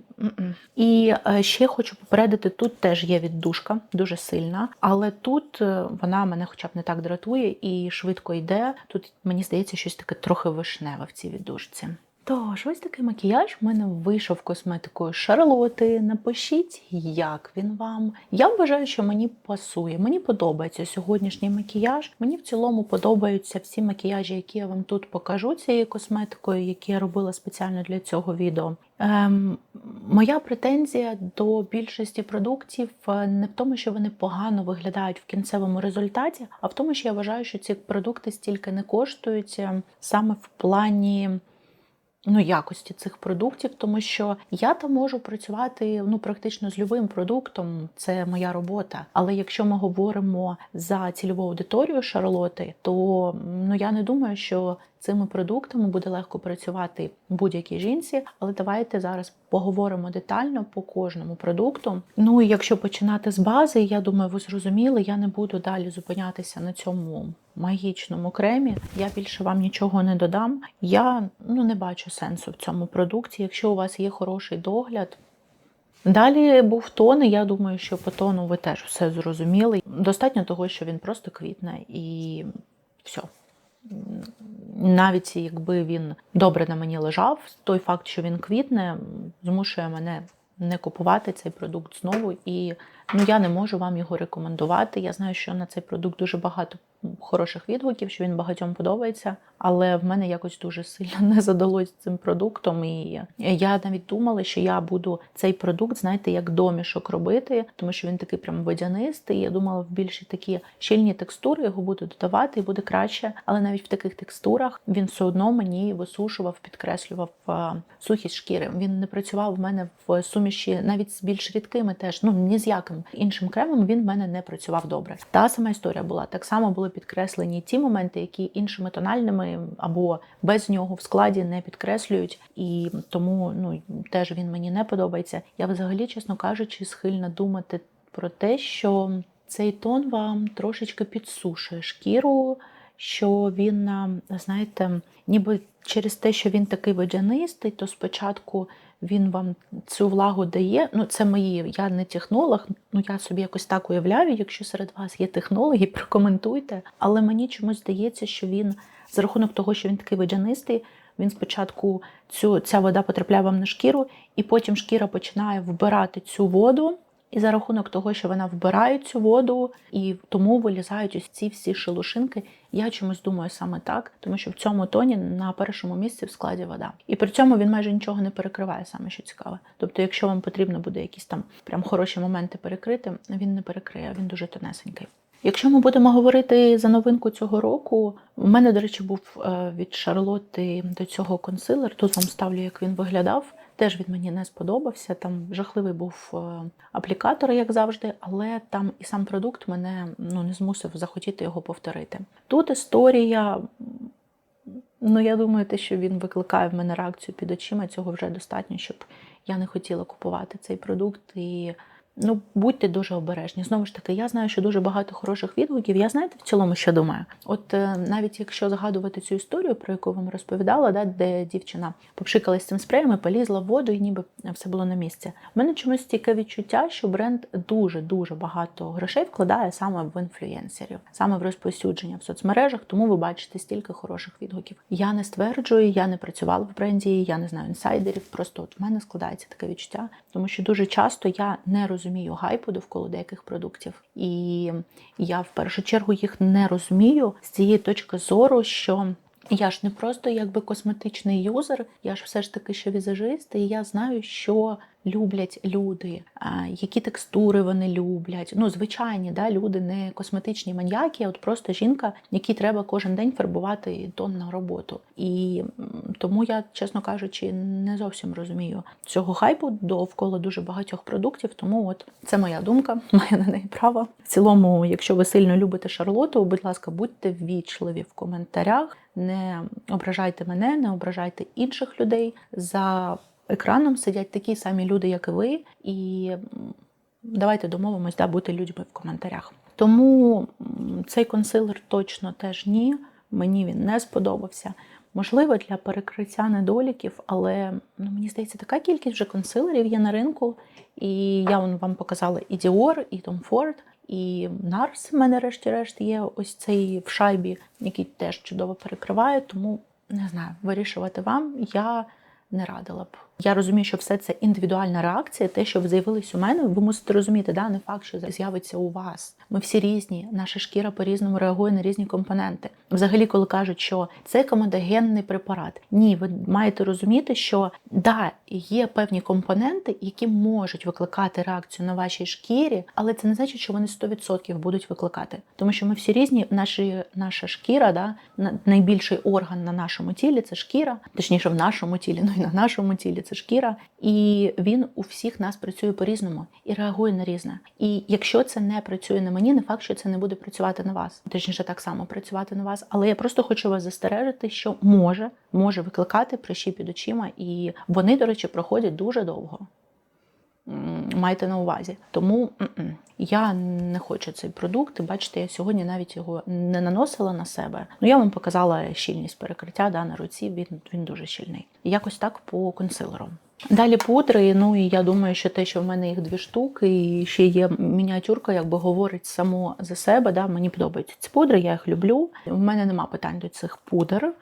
І ще хочу попередити, тут теж є віддушка, дуже сильна, але тут вона мене хоча б не так дратує і швидко йде. Тут, мені здається, щось таке трохи вишневе в цій віддушці. Тож, ось такий макіяж в мене вийшов косметикою Шарлоти. Напишіть, як він вам. Я вважаю, що мені пасує. Мені подобається сьогоднішній макіяж. Мені в цілому подобаються всі макіяжі, які я вам тут покажу цією косметикою, які я робила спеціально для цього відео. Моя претензія до більшості продуктів не в тому, що вони погано виглядають в кінцевому результаті, а в тому, що я вважаю, що ці продукти стільки не коштують саме в плані якості цих продуктів, тому що я там можу працювати практично з любим продуктом, це моя робота. Але якщо ми говоримо за цільову аудиторію Шарлоти, то я не думаю, що цими продуктами буде легко працювати будь-якій жінці, але давайте зараз поговоримо детально по кожному продукту. І якщо починати з бази, я думаю, ви зрозуміли, я не буду далі зупинятися на цьому магічному кремі. Я більше вам нічого не додам. Я не бачу сенсу в цьому продукті, якщо у вас є хороший догляд. Далі був тон, і я думаю, що по тону ви теж все зрозуміли. Достатньо того, що він просто квітне і все. Навіть якби він добре на мені лежав, той факт, що він квітне, змушує мене не купувати цей продукт знову. І я не можу вам його рекомендувати. Я знаю, що на цей продукт дуже багато хороших відгуків, що він багатьом подобається, але в мене якось дуже сильно не задалось цим продуктом. І я навіть думала, що я буду цей продукт, знаєте, як домішок робити, тому що він такий прям водянистий. Я думала, в більші такі щільні текстури його буду додавати і буде краще. Але навіть в таких текстурах він все одно мені висушував, підкреслював сухість шкіри. Він не працював в мене в суміші навіть з більш рідкими теж, ні з яким іншим кремом він в мене не працював добре. Та сама історія була. Так само були підкреслені ті моменти, які іншими тональними або без нього в складі не підкреслюють, і тому теж він мені не подобається. Я взагалі, чесно кажучи, схильна думати про те, що цей тон вам трошечки підсушує шкіру, що він, знаєте, ніби через те, що він такий водянистий, то спочатку він вам цю влагу дає. Це мої, я не технолог, я собі якось так уявляю, якщо серед вас є технологи, прокоментуйте. Але мені чомусь здається, що він, за рахунок того, що він такий водянистий, він спочатку, ця вода потрапляє вам на шкіру, і потім шкіра починає вбирати цю воду, і за рахунок того, що вона вбирає цю воду, і тому вилізають ось ці всі шелушинки. Я чомусь думаю саме так, тому що в цьому тоні на першому місці в складі вода. І при цьому він майже нічого не перекриває, саме що цікаве. Тобто, якщо вам потрібно буде якісь там прям хороші моменти перекрити, він не перекриє, він дуже тонесенький. Якщо ми будемо говорити за новинку цього року, у мене, до речі, був від Шарлотти до цього консилер. Тут вам ставлю, як він виглядав. Теж він мені не сподобався, там жахливий був аплікатор, як завжди, але там і сам продукт мене не змусив захотіти його повторити. Тут історія, я думаю, те, що він викликає в мене реакцію під очима, цього вже достатньо, щоб я не хотіла купувати цей продукт. І будьте дуже обережні. Знову ж таки, я знаю, що дуже багато хороших відгуків. Я, знаєте, в цілому, що думаю? От навіть якщо згадувати цю історію, про яку вам розповідала, де дівчина попшикалась цим спреєм і полізла в воду, і ніби все було на місці. У мене чомусь таке відчуття, що бренд дуже-дуже багато грошей вкладає саме в інфлюенсерів, саме в розповсюдження в соцмережах, тому ви бачите стільки хороших відгуків. Я не стверджую, я не працювала в бренді, я не знаю інсайдерів, просто от в мене складається таке відчуття, тому що дуже часто я не розумію гайпу довкола деяких продуктів. І я в першу чергу їх не розумію з цієї точки зору, що я ж не просто якби косметичний юзер, я ж все ж таки ще візажист, і я знаю, що люблять люди, які текстури вони люблять. Звичайні, люди, не косметичні маньяки, а от просто жінка, якій треба кожен день фарбувати тон на роботу. І тому я, чесно кажучи, не зовсім розумію цього хайпу довкола дуже багатьох продуктів, тому от це моя думка, маю на неї право. В цілому, якщо ви сильно любите Шарлоту, будь ласка, будьте ввічливі в коментарях, не ображайте мене, не ображайте інших людей. За екраном сидять такі самі люди, як і ви, і давайте домовимось, бути людьми в коментарях. Тому цей консилер точно теж ні, мені він не сподобався. Можливо, для перекриття недоліків, але мені здається, така кількість вже консилерів є на ринку. І я вам показала і Dior, і Tom Ford, і NARS в мене решті-решт є ось цей в шайбі, який теж чудово перекриває, тому, не знаю, вирішувати вам я не радила б. Я розумію, що все це індивідуальна реакція, те, що ви з'явились у мене, ви мусите розуміти, да, не факт, що з'явиться у вас. Ми всі різні, наша шкіра по-різному реагує на різні компоненти. Взагалі, коли кажуть, що це комедогенний препарат, ні, ви маєте розуміти, що да, є певні компоненти, які можуть викликати реакцію на вашій шкірі, але це не значить, що вони 100% будуть викликати. Тому що ми всі різні, наша шкіра, да, найбільший орган на нашому тілі – це шкіра, точніше в нашому тілі, ну і на нашому тілі – це шкіра, і він у всіх нас працює по-різному і реагує на різне. І якщо це не працює на мені, не факт, що це не буде працювати на вас. Точніше, так само працювати на вас. Але я просто хочу вас застережити, що може викликати прищі під очима, і вони, до речі, проходять дуже довго. Майте на увазі. Тому я не хочу цей продукт. Бачите, я сьогодні навіть його не наносила на себе. Ну, я вам показала щільність перекриття, да, на руці, він дуже щільний. Якось так по консилеру. Далі пудри, ну і я думаю, що те, що в мене їх 2 штуки, і ще є мініатюрка, якби говорить само за себе, да, мені подобаються ці пудри, я їх люблю. У мене нема питань до цих пудр.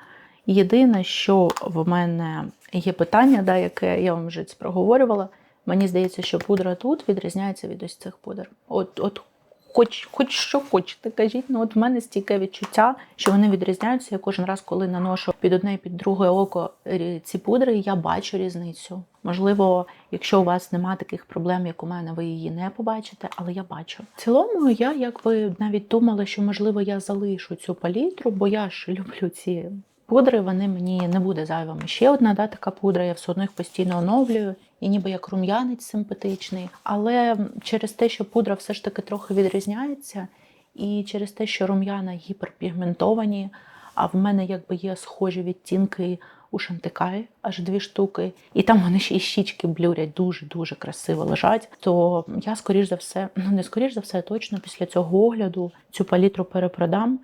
Єдине, що в мене є питання, да, яке я вам вже це проговорювала, мені здається, що пудра тут відрізняється від ось цих пудр. От хоч що хочете, кажіть, ну от в мене стійке відчуття, що вони відрізняються. Я кожен раз, коли наношу під одне і під друге око ці пудри, я бачу різницю. Можливо, якщо у вас нема таких проблем, як у мене, ви її не побачите, але я бачу. В цілому, я якби навіть думала, що, можливо, я залишу цю палітру, бо я ж люблю ці пудри, вони мені не буде зайвими. Ще одна, да, така пудра, я все одно їх постійно оновлюю, і ніби як рум'янець симпатичний. Але через те, що пудра все ж таки трохи відрізняється, і через те, що рум'яна гіперпігментовані, а в мене якби є схожі відтінки у Шантикай, аж 2 штуки, і там вони ще і щічки блюрять, дуже-дуже красиво лежать, то я, скоріш за все, ну не скоріш за все, точно після цього огляду цю палітру перепродам.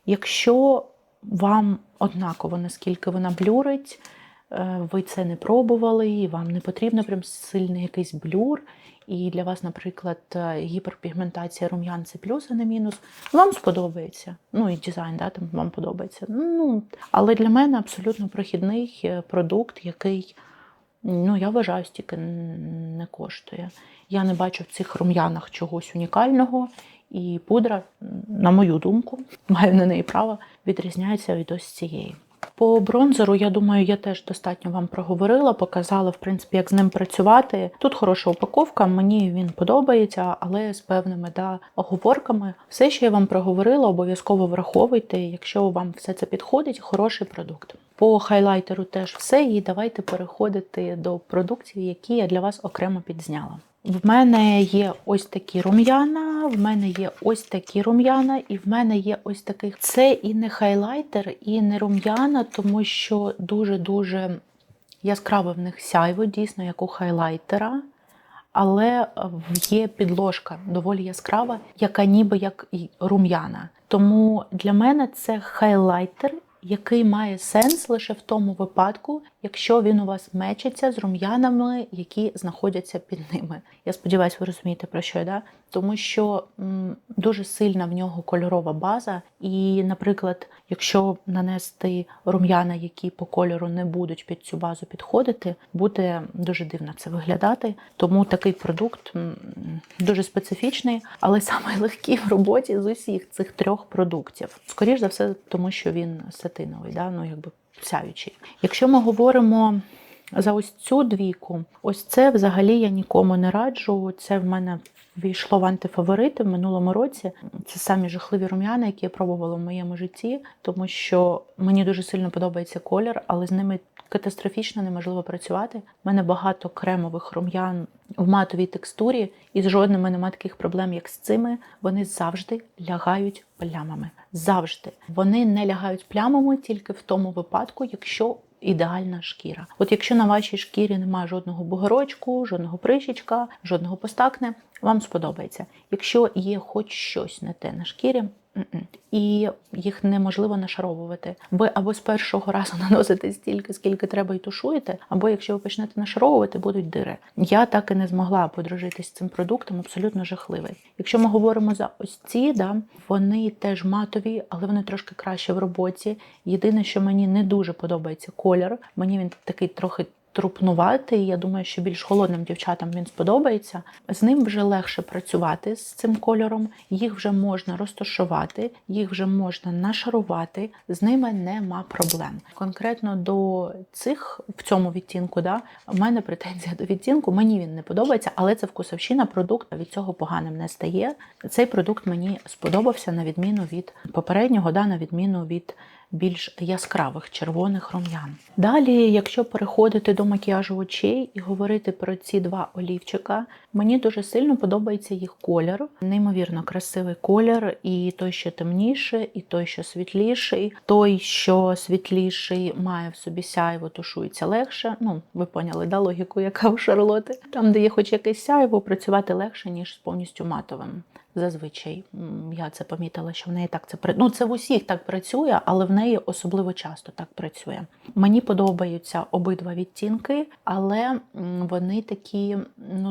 Якщо вам однаково, наскільки вона блюрить, ви це не пробували, і вам не потрібно прям сильний якийсь блюр, і для вас, наприклад, гіперпігментація рум'ян – це плюс, а не мінус, вам сподобається. Ну і дизайн, да, там вам подобається. Ну, але для мене абсолютно прохідний продукт, який, ну, я вважаю, стільки не коштує. Я не бачу в цих рум'янах чогось унікального, і пудра, на мою думку, маю на неї право, відрізняється від ось цієї. По бронзеру, я думаю, я теж достатньо вам проговорила, показала, в принципі, як з ним працювати. Тут хороша упаковка, мені він подобається, але з певними оговорками. Все, що я вам проговорила, обов'язково враховуйте, якщо вам все це підходить, хороший продукт. По хайлайтеру теж все, і давайте переходити до продуктів, які я для вас окремо підзняла. В мене є ось такі рум'яна, в мене є ось такі рум'яна, і в мене є ось таких. Це і не хайлайтер, і не рум'яна, тому що дуже-дуже яскраве в них сяйво, дійсно, як у хайлайтера. Але є підложка доволі яскрава, яка ніби як і рум'яна. Тому для мене це хайлайтер, який має сенс лише в тому випадку, якщо він у вас мечиться з рум'янами, які знаходяться під ними. Я сподіваюся, ви розумієте, про що я, да? Тому що дуже сильна в нього кольорова база, і, наприклад, якщо нанести рум'яна, які по кольору не будуть під цю базу підходити, буде дуже дивно це виглядати. Тому такий продукт дуже специфічний, але самий легкий в роботі з усіх цих 3 продуктів. Скоріш за все, тому що він сатиновий, да? Ну, якби сяючий. Якщо ми говоримо за ось цю 2, ось це взагалі я нікому не раджу. Це в мене війшло в антифаворити в минулому році. Це самі жахливі рум'яна, які я пробувала в моєму житті, тому що мені дуже сильно подобається колір, але з ними катастрофічно неможливо працювати. У мене багато кремових рум'ян в матовій текстурі, і з жодними немає таких проблем, як з цими. Вони завжди лягають плямами. Завжди. Вони не лягають плямами тільки в тому випадку, якщо ідеальна шкіра. От якщо на вашій шкірі немає жодного бугорочку, жодного прищичка, жодного постакне, вам сподобається. Якщо є хоч щось не те на шкірі, І їх неможливо нашаровувати. Ви або з першого разу наносите стільки, скільки треба і тушуєте, або якщо ви почнете нашаровувати, будуть дири. Я так і не змогла подружитись з цим продуктом, абсолютно жахливий. Якщо ми говоримо за ось ці, вони теж матові, але вони трошки краще в роботі. Єдине, що мені не дуже подобається колір, мені він такий трохи трупнуватий, я думаю, що більш холодним дівчатам він сподобається. З ним вже легше працювати, з цим кольором, їх вже можна розташувати, їх вже можна нашарувати, з ними нема проблем. Конкретно до цих, в цьому відтінку, у мене претензія до відтінку, мені він не подобається, але це вкусовщина, продукт від цього поганим не стає. Цей продукт мені сподобався на відміну від попереднього, на відміну від більш яскравих червоних рум'ян. Далі, якщо переходити до макіяжу очей і говорити про ці два олівчика, мені дуже сильно подобається їх колір. Неймовірно красивий колір, і той, що темніший, і той, що світліший. Той, що світліший, має в собі сяйво, тушується легше. Ви поняли, логіку, яка у Шарлоти. Там, де є хоч якесь сяйво, працювати легше, ніж з повністю матовим. Зазвичай. Я це помітила, що в неї так це в усіх так працює, але в неї особливо часто так працює. Мені подобаються обидва відтінки, але вони такі,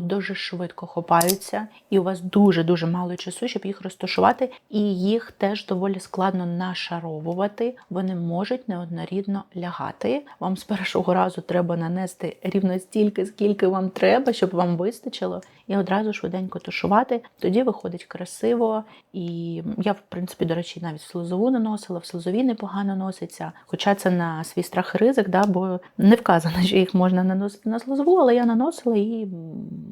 дуже швидко хопаються, і у вас дуже-дуже мало часу, щоб їх розташувати, і їх теж доволі складно нашаровувати. Вони можуть неоднорідно лягати. Вам з першого разу треба нанести рівно стільки, скільки вам треба, щоб вам вистачило, і одразу швиденько тушувати. Тоді виходить красиво, і я, в принципі, до речі, навіть сльозову наносила, в сльозовій непогано носиться, хоча це на свій страх і ризик, бо не вказано, що їх можна наносити на сльозову, але я наносила і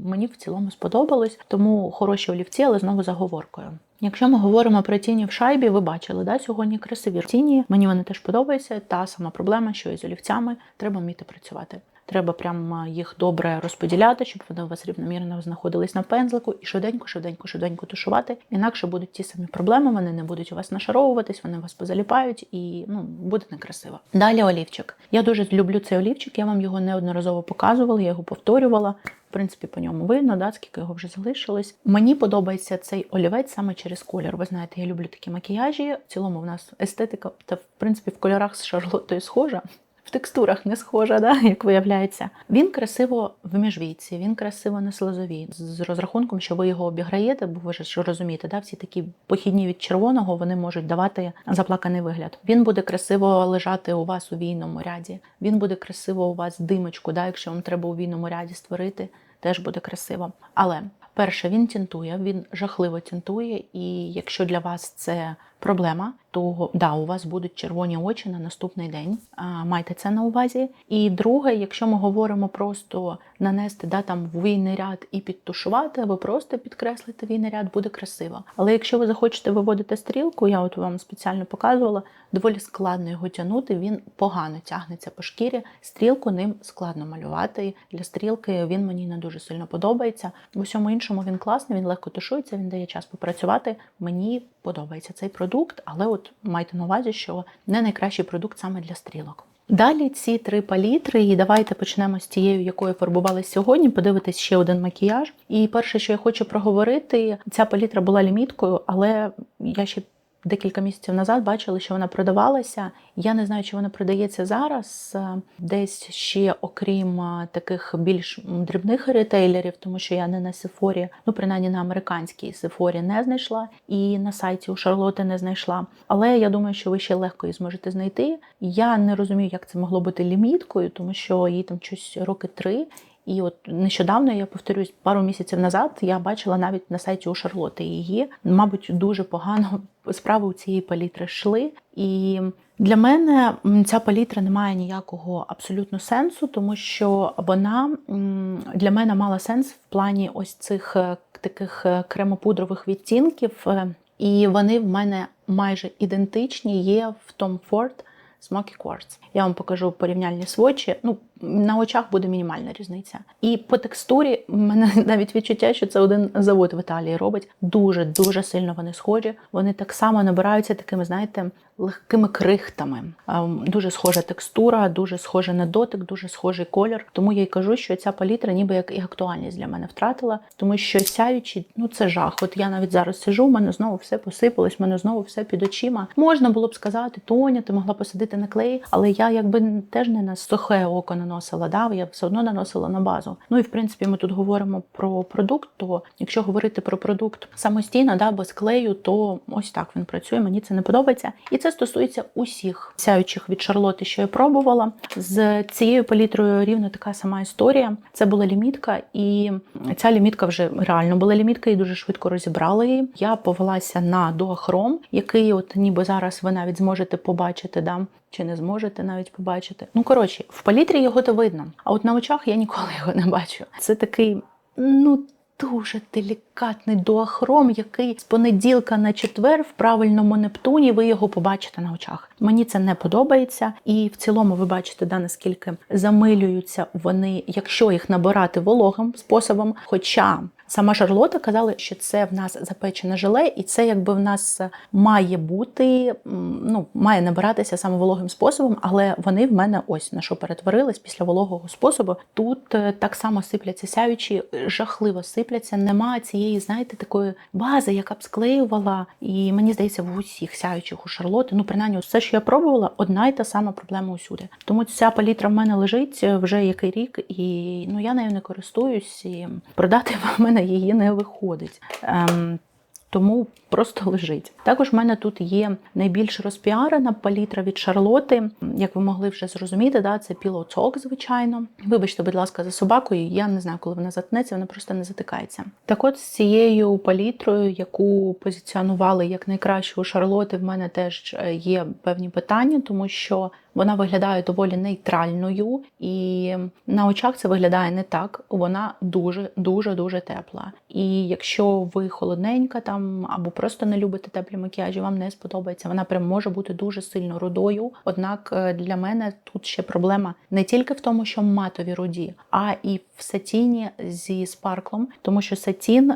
мені в цілому сподобалось, тому хороші олівці, але знову з оговоркою. Якщо ми говоримо про тіні в шайбі, ви бачили, сьогодні красиві тіні, мені вони теж подобаються, та сама проблема, що і з олівцями, треба вміти працювати. Треба прямо їх добре розподіляти, щоб вони у вас рівномірно знаходились на пензлику і швиденько тушувати. Інакше будуть ті самі проблеми, вони не будуть у вас нашаровуватись, вони вас позаліпають і буде некрасиво. Далі олівчик. Я дуже люблю цей олівчик, я вам його неодноразово показувала, я його повторювала. В принципі, по ньому видно, скільки його вже залишилось. Мені подобається цей олівець саме через колір. Ви знаєте, я люблю такі макіяжі. В цілому в нас естетика, та в принципі в кольорах з Шарлотою схожа. В текстурах не схожа, як виявляється. Він красиво в міжвійці, він красиво на сльозовій. З розрахунком, що ви його обіграєте, бо ви ж розумієте, всі такі похідні від червоного, вони можуть давати заплаканий вигляд. Він буде красиво лежати у вас у війному ряді. Він буде красиво у вас димочку, якщо вам треба у війному ряді створити, теж буде красиво. Але перше, він тінтує, він жахливо тінтує, і якщо для вас це проблема, то у вас будуть червоні очі на наступний день. Майте це на увазі. І друге, якщо ми говоримо просто нанести в війний ряд і підтушувати, або просто підкреслити війний ряд, буде красиво. Але якщо ви захочете виводити стрілку, я вам спеціально показувала, доволі складно його тягнути, він погано тягнеться по шкірі, стрілку ним складно малювати. Для стрілки він мені не дуже сильно подобається. В усьому іншому він класний, він легко тушується, він дає час попрацювати. Мені подобається цей продукт, але майте на увазі, що не найкращий продукт саме для стрілок. Далі ці три палітри, і давайте почнемо з тією, якою фарбувалися сьогодні, подивитись ще один макіяж. І перше, що я хочу проговорити, ця палітра була ліміткою, але я ще декілька місяців назад бачила, що вона продавалася. Я не знаю, чи вона продається зараз, десь ще окрім таких більш дрібних ретейлерів, тому що я не на Sephora, принаймні на американській Sephora не знайшла, і на сайті у Шарлоти не знайшла. Але я думаю, що ви ще легко її зможете знайти. Я не розумію, як це могло бути ліміткою, тому що їй там щось роки 3. І нещодавно, я повторюсь, пару місяців назад я бачила навіть на сайті у Шарлоти її. Мабуть, дуже погано справи у цієї палітри йшли. І для мене ця палітра не має ніякого абсолютно сенсу, тому що вона для мене мала сенс в плані ось цих таких кремопудрових відтінків. І вони в мене майже ідентичні є в Tom Ford Smoky Quartz. Я вам покажу порівняльні сводчі. на очах буде мінімальна різниця. І по текстурі в мене навіть відчуття, що це один завод в Італії робить. Дуже сильно вони схожі. Вони так само набираються такими, знаєте, легкими крихтами. Дуже схожа текстура, дуже схожа на дотик, дуже схожий колір. Тому я й кажу, що ця палітра ніби як і актуальність для мене втратила, тому що сяючі, це жах. От я навіть зараз сижу, в мене знову все посипалось, в мене знову все під очима. Можна було б сказати, Тоня, ти могла посадити на клей, але я якби теж не на сухе око наносила, да? Я все одно наносила на базу. Ну і в принципі ми тут говоримо про продукт, то якщо говорити про продукт самостійно, да, без клею, то ось так він працює, мені це не подобається. І це стосується усіх сяючих від Шарлотти, що я пробувала. З цією палітрою рівно така сама історія. Це була лімітка, і ця лімітка вже реально була лімітка, і дуже швидко розібрала її. Я повелася на дуохром, який от ніби зараз ви навіть зможете побачити, да? Чи не зможете навіть побачити. Коротше, в палітрі його то видно, а от на очах я ніколи його не бачу. Це такий, дуже делікатний дуохром, який з понеділка на четвер в правильному Нептуні ви його побачите на очах. Мені це не подобається. І в цілому ви бачите, да, наскільки замилюються вони, якщо їх набирати вологим способом. Хоча сама Шарлотта казала, що це в нас запечене желе, і це якби в нас має бути, має набиратися саме вологим способом, але вони в мене ось на що перетворились після вологого способу. Тут так само сипляться сяючі, жахливо сипляться. Нема цієї, знаєте, такої бази, яка б склеювала. І мені здається, в усіх сяючих у Шарлотти, принаймні, все, що я пробувала, одна й та сама проблема усюди. Тому ця палітра в мене лежить вже який рік, і я нею не користуюсь, і продати в мене її не виходить. Тому просто лежить. Також в мене тут є найбільш розпіарена палітра від Шарлотти. Як ви могли вже зрозуміти, да, це Pillow Talk, звичайно. Вибачте, будь ласка, за собакою. Я не знаю, коли вона заткнеться, вона просто не затикається. Так от, з цією палітрою, яку позиціонували як найкращу у Шарлотти, в мене теж є певні питання, тому що вона виглядає доволі нейтральною, і на очах це виглядає не так. Вона дуже тепла. І якщо ви холодненька там, або просто не любите теплі макіяжі, вам не сподобається. Вона прям може бути дуже сильно рудою. Однак для мене тут ще проблема не тільки в тому, що матові руді, а і в сатіні зі спарклом. Тому що сатін,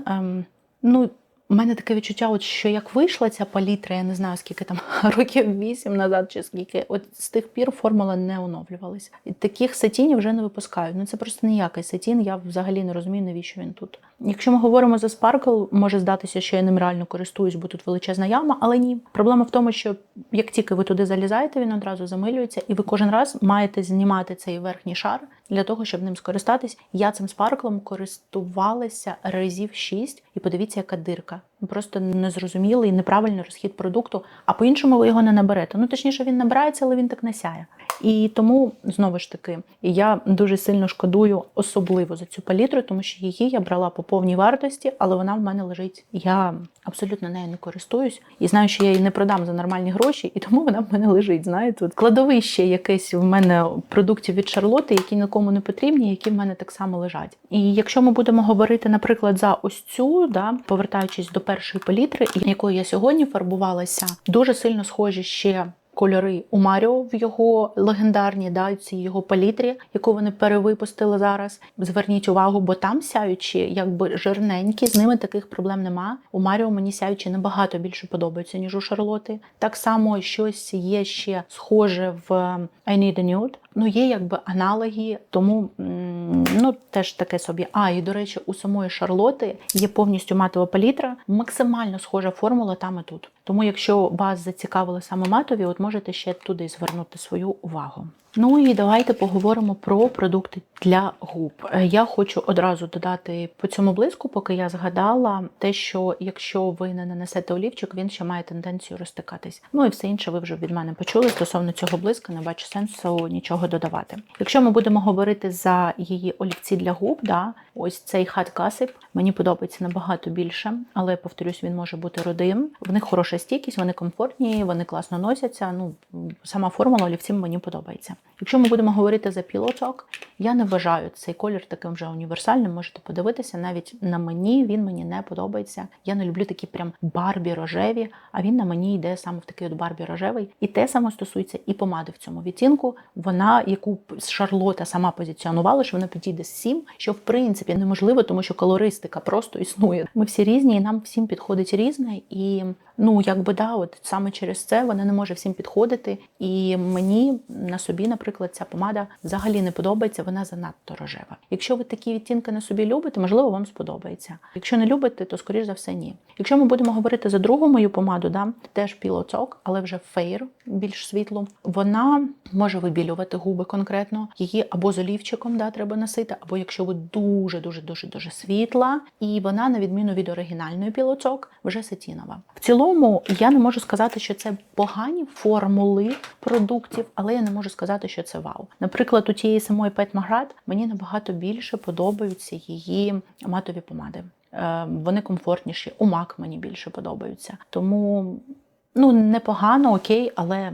у мене таке відчуття, що як вийшла ця палітра, я не знаю, скільки там, років 8 назад чи скільки, от з тих пір формула не оновлювалася. І таких сатінів вже не випускають. Це просто ніякий сатін, я взагалі не розумію, навіщо він тут. Якщо ми говоримо за Sparkle, може здатися, що я ним реально користуюсь, бо тут величезна яма, але ні. Проблема в тому, що як тільки ви туди залізаєте, він одразу замилюється, і ви кожен раз маєте знімати цей верхній шар для того, щоб ним скористатись. Я цим Sparkle'ом користувалася разів 6, і подивіться, яка дирка. Просто незрозумілий, неправильний розхід продукту, а по-іншому ви його не наберете. Точніше, він набирається, але він так не сяє. І тому, знову ж таки, я дуже сильно шкодую особливо за цю палітру, тому що її я брала по повній вартості, але вона в мене лежить. Я абсолютно нею не користуюсь і знаю, що я її не продам за нормальні гроші, і тому вона в мене лежить, знаєте. Кладовище якесь в мене продуктів від Шарлотти, які нікому не потрібні, які в мене так само лежать. І якщо ми будемо говорити, наприклад, за ось цю, да, повертаючись до першої палітри, якою я сьогодні фарбувалася, дуже сильно схожі ще кольори у Маріо в його легендарній, цій його палітрі, яку вони перевипустили зараз. Зверніть увагу, бо там сяючі, якби жирненькі, з ними таких проблем нема. У Маріо мені сяючі набагато більше подобаються, ніж у Шарлотти. Так само щось є ще схоже в I Need a Nude. Є якби аналоги, тому, теж таке собі. І, до речі, у самої Шарлотти є повністю матова палітра, максимально схожа формула там і тут. Тому, якщо вас зацікавили саме матові, от можете ще туди звернути свою увагу. І давайте поговоримо про продукти для губ. Я хочу одразу додати по цьому блиску, поки я згадала те, що якщо ви не нанесете олівчик, він ще має тенденцію розтикатись. І все інше ви вже від мене почули. Стосовно цього блиска не бачу сенсу нічого додавати. Якщо ми будемо говорити за її олівці для губ, ось цей Hot Gossip мені подобається набагато більше, але, повторюсь, він може бути рудим. В них хороша стійкість, вони комфортні, вони класно носяться. Сама формула олівців мені подобається. Якщо ми будемо говорити за Pillow Talk, я не вважаю цей колір таким вже універсальним. Можете подивитися, навіть на мені він мені не подобається. Я не люблю такі прям барбі-рожеві, а він на мені йде саме в такий от барбі-рожевий. І те саме стосується і помади в цьому відтінку. Вона, яку Шарлота сама позиціонувала, що вона підійде з 7, що в принципі неможливо, тому що колористика просто існує. Ми всі різні, і нам всім підходить різне. І от саме через це вона не може всім підходити. І мені на собі, наприклад, ця помада взагалі не подобається, вона занадто рожева. Якщо ви такі відтінки на собі любите, можливо, вам сподобається. Якщо не любите, то, скоріш за все, ні. Якщо ми будемо говорити за другу мою помаду, теж Pillow Talk, але вже Fair, більш світлу, вона може вибілювати губи конкретно. Її або з олівчиком треба носити, або якщо ви дуже світла, і вона, на відміну від оригінальної Pillow Talk, вже сатінова. В цілому, я не можу сказати, що це погані формули продуктів, але я не можу сказати, що це вау. Наприклад, у тієї самої Pat McGrath мені набагато більше подобаються її матові помади. Вони комфортніші, у MAC мені більше подобаються. Тому, непогано, окей, але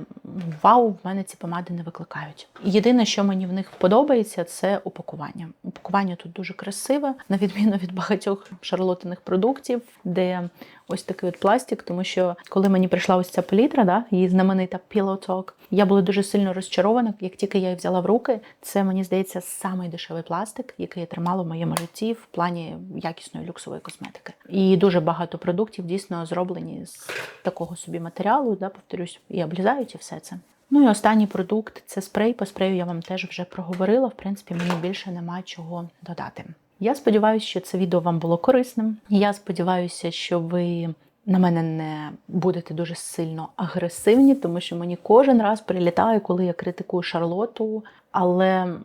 вау, в мене ці помади не викликають. Єдине, що мені в них подобається, це упакування. Упакування тут дуже красиве, на відміну від багатьох шарлотиних продуктів, де ось такий от пластик, тому що коли мені прийшла ось ця палітра, її знаменита Pillow Talk, я була дуже сильно розчарована, як тільки я її взяла в руки. Це, мені здається, самий дешевий пластик, який я тримала в моєму житті в плані якісної люксової косметики. І дуже багато продуктів дійсно зроблені з такого собі матеріалу, повторюсь, і облізають, і все це. І останній продукт – це спрей. По спрею я вам теж вже проговорила, в принципі, мені більше нема чого додати. Я сподіваюся, що це відео вам було корисним. Я сподіваюся, що ви на мене не будете дуже сильно агресивні, тому що мені кожен раз прилітає, коли я критикую Шарлоту. Але,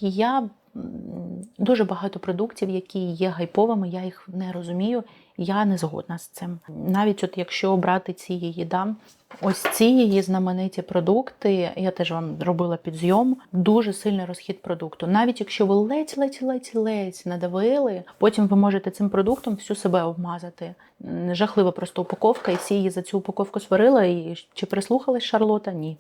я дуже багато продуктів, які є гайповими, я їх не розумію, я не згодна з цим. Навіть якщо брати ці її, ось ці її знамениті продукти, я теж вам робила підзйом, дуже сильний розхід продукту. Навіть якщо ви ледь надавили, потім ви можете цим продуктом всю себе обмазати. Жахлива просто упаковка, і всі її за цю упаковку сварила, і чи прислухалась Шарлота? Ні.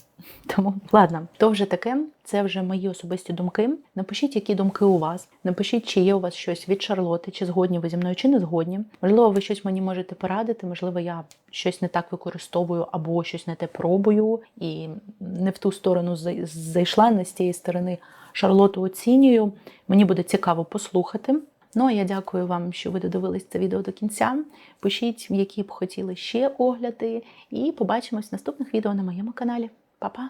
Тому, ладно, то вже таке, це вже мої особисті думки. Напишіть, які думки у вас. Напишіть, чи є у вас щось від Шарлоти, чи згодні ви зі мною, чи не згодні. Можливо, ви щось мені можете порадити, можливо, я щось не так використовую, або щось не те пробую, і не в ту сторону зайшла, не з тієї сторони Шарлоту оцінюю. Мені буде цікаво послухати. А я дякую вам, що ви додивились це відео до кінця. Пишіть, які б хотіли ще огляди, і побачимось в наступних відео на моєму каналі. Па-па!